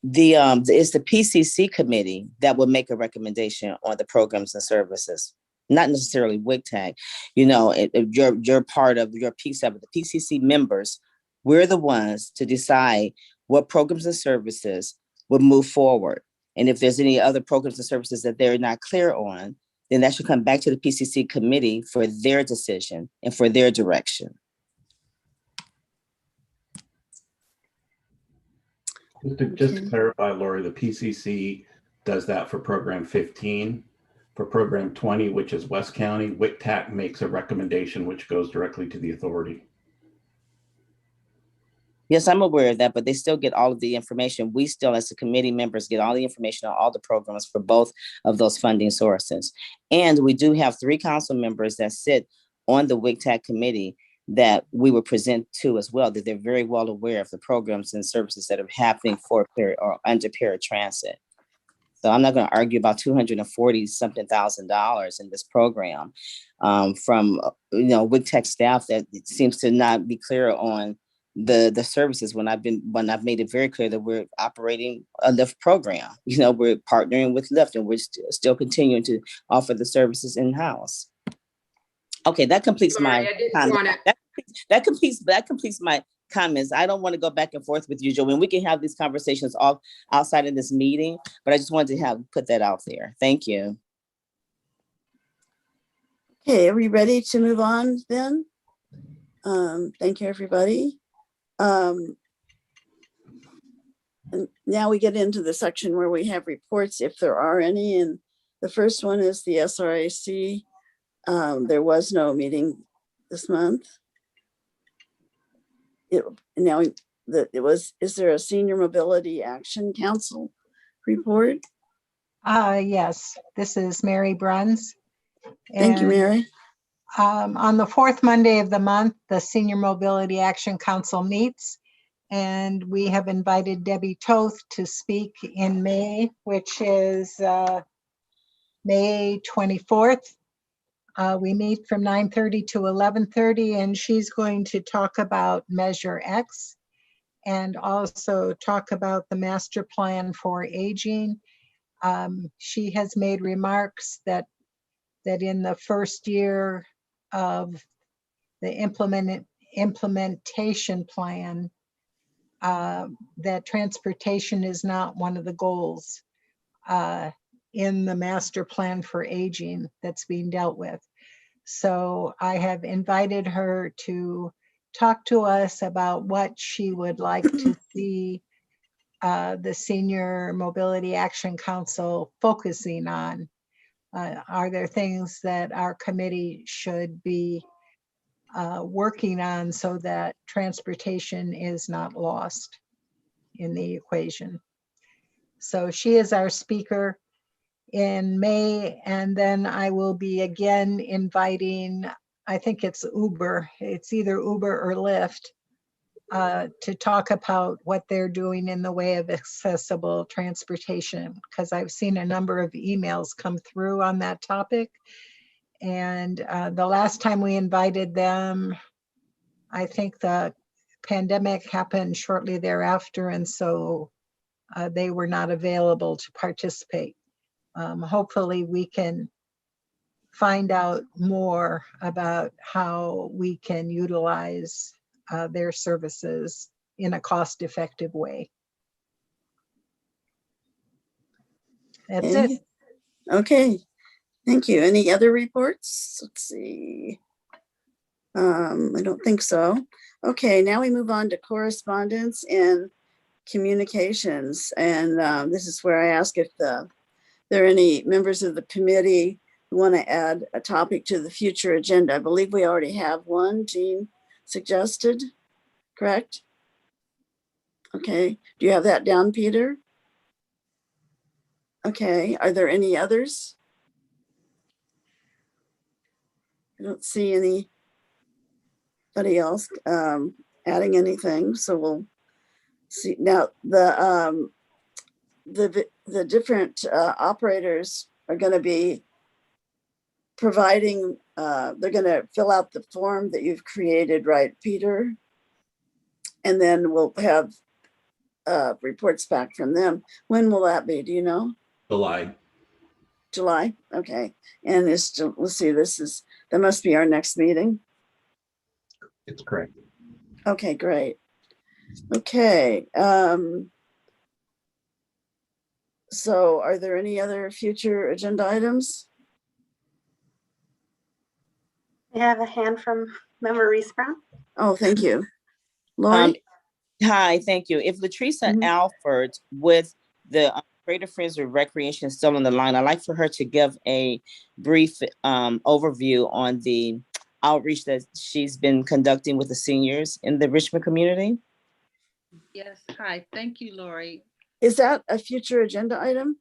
Speaker 8: it's the PCC committee that will make a recommendation on the programs and services, not necessarily WICTAC. You're part of your piece of it. The PCC members, we're the ones to decide what programs and services will move forward. And if there's any other programs and services that they're not clear on, then that should come back to the PCC committee for their decision and for their direction.
Speaker 10: Just to clarify, Lori, the PCC does that for program 15. For program 20, which is West County, WICTAC makes a recommendation which goes directly to the authority.
Speaker 8: Yes, I'm aware of that, but they still get all of the information. We still, as the committee members, get all the information on all the programs for both of those funding sources. And we do have 3 council members that sit on the WICTAC committee that we will present to as well, that they're very well aware of the programs and services that are happening for or under Paratransit. So I'm not going to argue about $240-something thousand in this program from WICTAC staff that it seems to not be clear on the services when I've made it very clear that we're operating a Lyft program. We're partnering with Lyft and we're still continuing to offer the services in-house. Okay, that completes my comment. That completes my comments. I don't want to go back and forth with you, Joanne. We can have these conversations all outside of this meeting, but I just wanted to put that out there. Thank you.
Speaker 1: Okay, are we ready to move on then? Thank you, everybody. And now we get into the section where we have reports, if there are any. And the first one is the SRAC. There was no meeting this month. Is there a Senior Mobility Action Council report?
Speaker 9: Yes, this is Mary Bruns.
Speaker 1: Thank you, Mary.
Speaker 9: On the 4th Monday of the month, the Senior Mobility Action Council meets. And we have invited Debbie Toth to speak in May, which is May 24th. We meet from 9:30 to 11:30, and she's going to talk about Measure X and also talk about the master plan for aging. She has made remarks that in the first year of the implementation plan, that transportation is not one of the goals in the master plan for aging that's being dealt with. So I have invited her to talk to us about what she would like to see the Senior Mobility Action Council focusing on. Are there things that our committee should be working on so that transportation is not lost in the equation? So she is our speaker in May, and then I will be again inviting, I think it's Uber, it's either Uber or Lyft, to talk about what they're doing in the way of accessible transportation, because I've seen a number of emails come through on that topic. And the last time we invited them, I think the pandemic happened shortly thereafter, and so they were not available to participate. Hopefully we can find out more about how we can utilize their services in a cost-effective way. That's it.
Speaker 1: Okay, thank you. Any other reports? Let's see. I don't think so. Okay, now we move on to correspondence and communications. And this is where I ask if there are any members of the committee who want to add a topic to the future agenda. I believe we already have one, Jean suggested, correct? Okay, do you have that down, Peter? Okay, are there any others? I don't see anybody else adding anything, so we'll see. Now, the different operators are going to be providing, they're going to fill out the form that you've created, right, Peter? And then we'll have reports back from them. When will that be? Do you know? July. Okay. And let's see, that must be our next meeting.
Speaker 10: It's correct.
Speaker 1: Okay, great. Okay. So are there any other future agenda items?
Speaker 5: We have a hand from Member Reese Brown.
Speaker 1: Oh, thank you. Lori?
Speaker 8: Hi, thank you. If Latricia Alford with the Greater Friends of Recreation is still on the line, I'd like for her to give a brief overview on the outreach that she's been conducting with the seniors in the Richmond community.
Speaker 15: Yes, hi, thank you, Lori.
Speaker 1: Is that a future agenda item?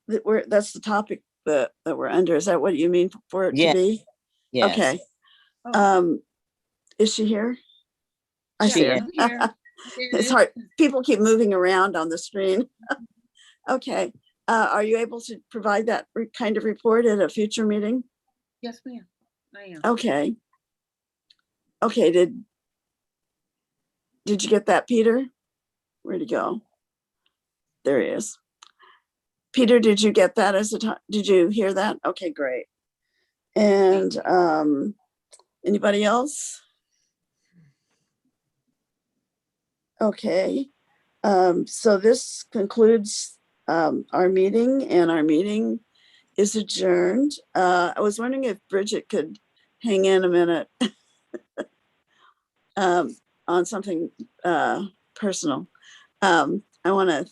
Speaker 1: That's the topic that we're under. Is that what you mean for it to be?
Speaker 8: Yes.
Speaker 1: Okay. Is she here? I
Speaker 8: She
Speaker 1: see her.
Speaker 15: Here.
Speaker 1: It's hard. People keep moving around on the screen. Okay. Are you able to provide that kind of report at a future meeting?
Speaker 15: Yes, ma'am. I am.
Speaker 1: Okay. Okay. Did you get that, Peter? Where'd he go? There he is. Peter, did you get that did you hear that? Okay, great. And anybody else? Okay. So this concludes our meeting, and our meeting is adjourned. I was wondering if Bridget could hang in a minute on something personal. I want to,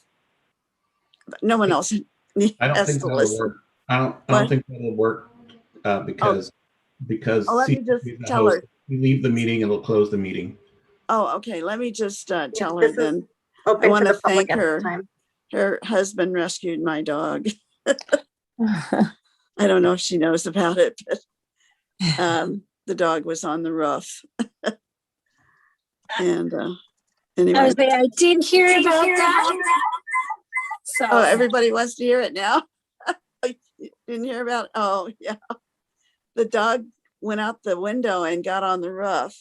Speaker 1: no one else
Speaker 10: I don't
Speaker 1: has
Speaker 10: think
Speaker 1: to
Speaker 10: that'll
Speaker 1: listen.
Speaker 10: work. I don't think that'll work because
Speaker 1: let me just tell her.
Speaker 10: We leave the meeting and we'll close the meeting.
Speaker 1: Oh, okay. Let me just tell her
Speaker 5: This is
Speaker 1: then. I
Speaker 5: open
Speaker 1: want
Speaker 5: to
Speaker 1: to
Speaker 5: the public
Speaker 1: thank
Speaker 5: at this
Speaker 1: her.
Speaker 5: time.
Speaker 1: Her husband rescued my dog. I don't know if she knows about it, but the dog was on the roof. And Anyway,
Speaker 16: I did hear about that. So
Speaker 1: oh, everybody wants to hear it now. You didn't hear about it? Oh, yeah. The dog went out the window and got on the roof.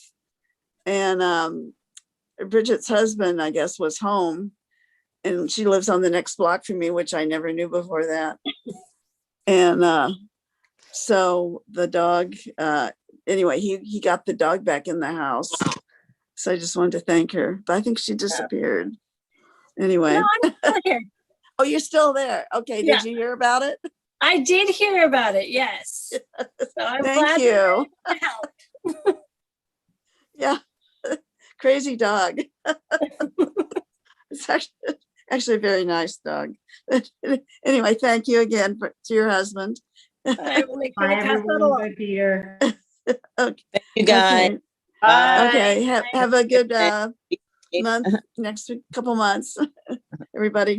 Speaker 1: And Bridget's husband, I guess, was home. And she lives on the next block from me, which I never knew before that. And so the dog, anyway, he got the dog back in the house. So I just wanted to thank her. But I think she disappeared. Anyway.
Speaker 16: no, I'm still here.
Speaker 1: Oh, you're still there. Okay.
Speaker 16: Yeah.
Speaker 1: Did you hear about it?
Speaker 16: I did hear about it. Yes. So I'm
Speaker 1: Thank
Speaker 16: glad
Speaker 1: you.
Speaker 16: that I helped.
Speaker 1: Yeah. Crazy dog. It's actually a very nice dog. Anyway, thank you again to your husband.
Speaker 16: I will make sure
Speaker 7: Bye,
Speaker 16: to pass that
Speaker 7: everyone.
Speaker 16: along.
Speaker 7: Bye, Peter.
Speaker 1: Okay.
Speaker 8: Thank you guys.
Speaker 1: Okay.
Speaker 8: Bye.
Speaker 1: Okay. Have a good
Speaker 8: Bye.
Speaker 1: month, next couple months, everybody.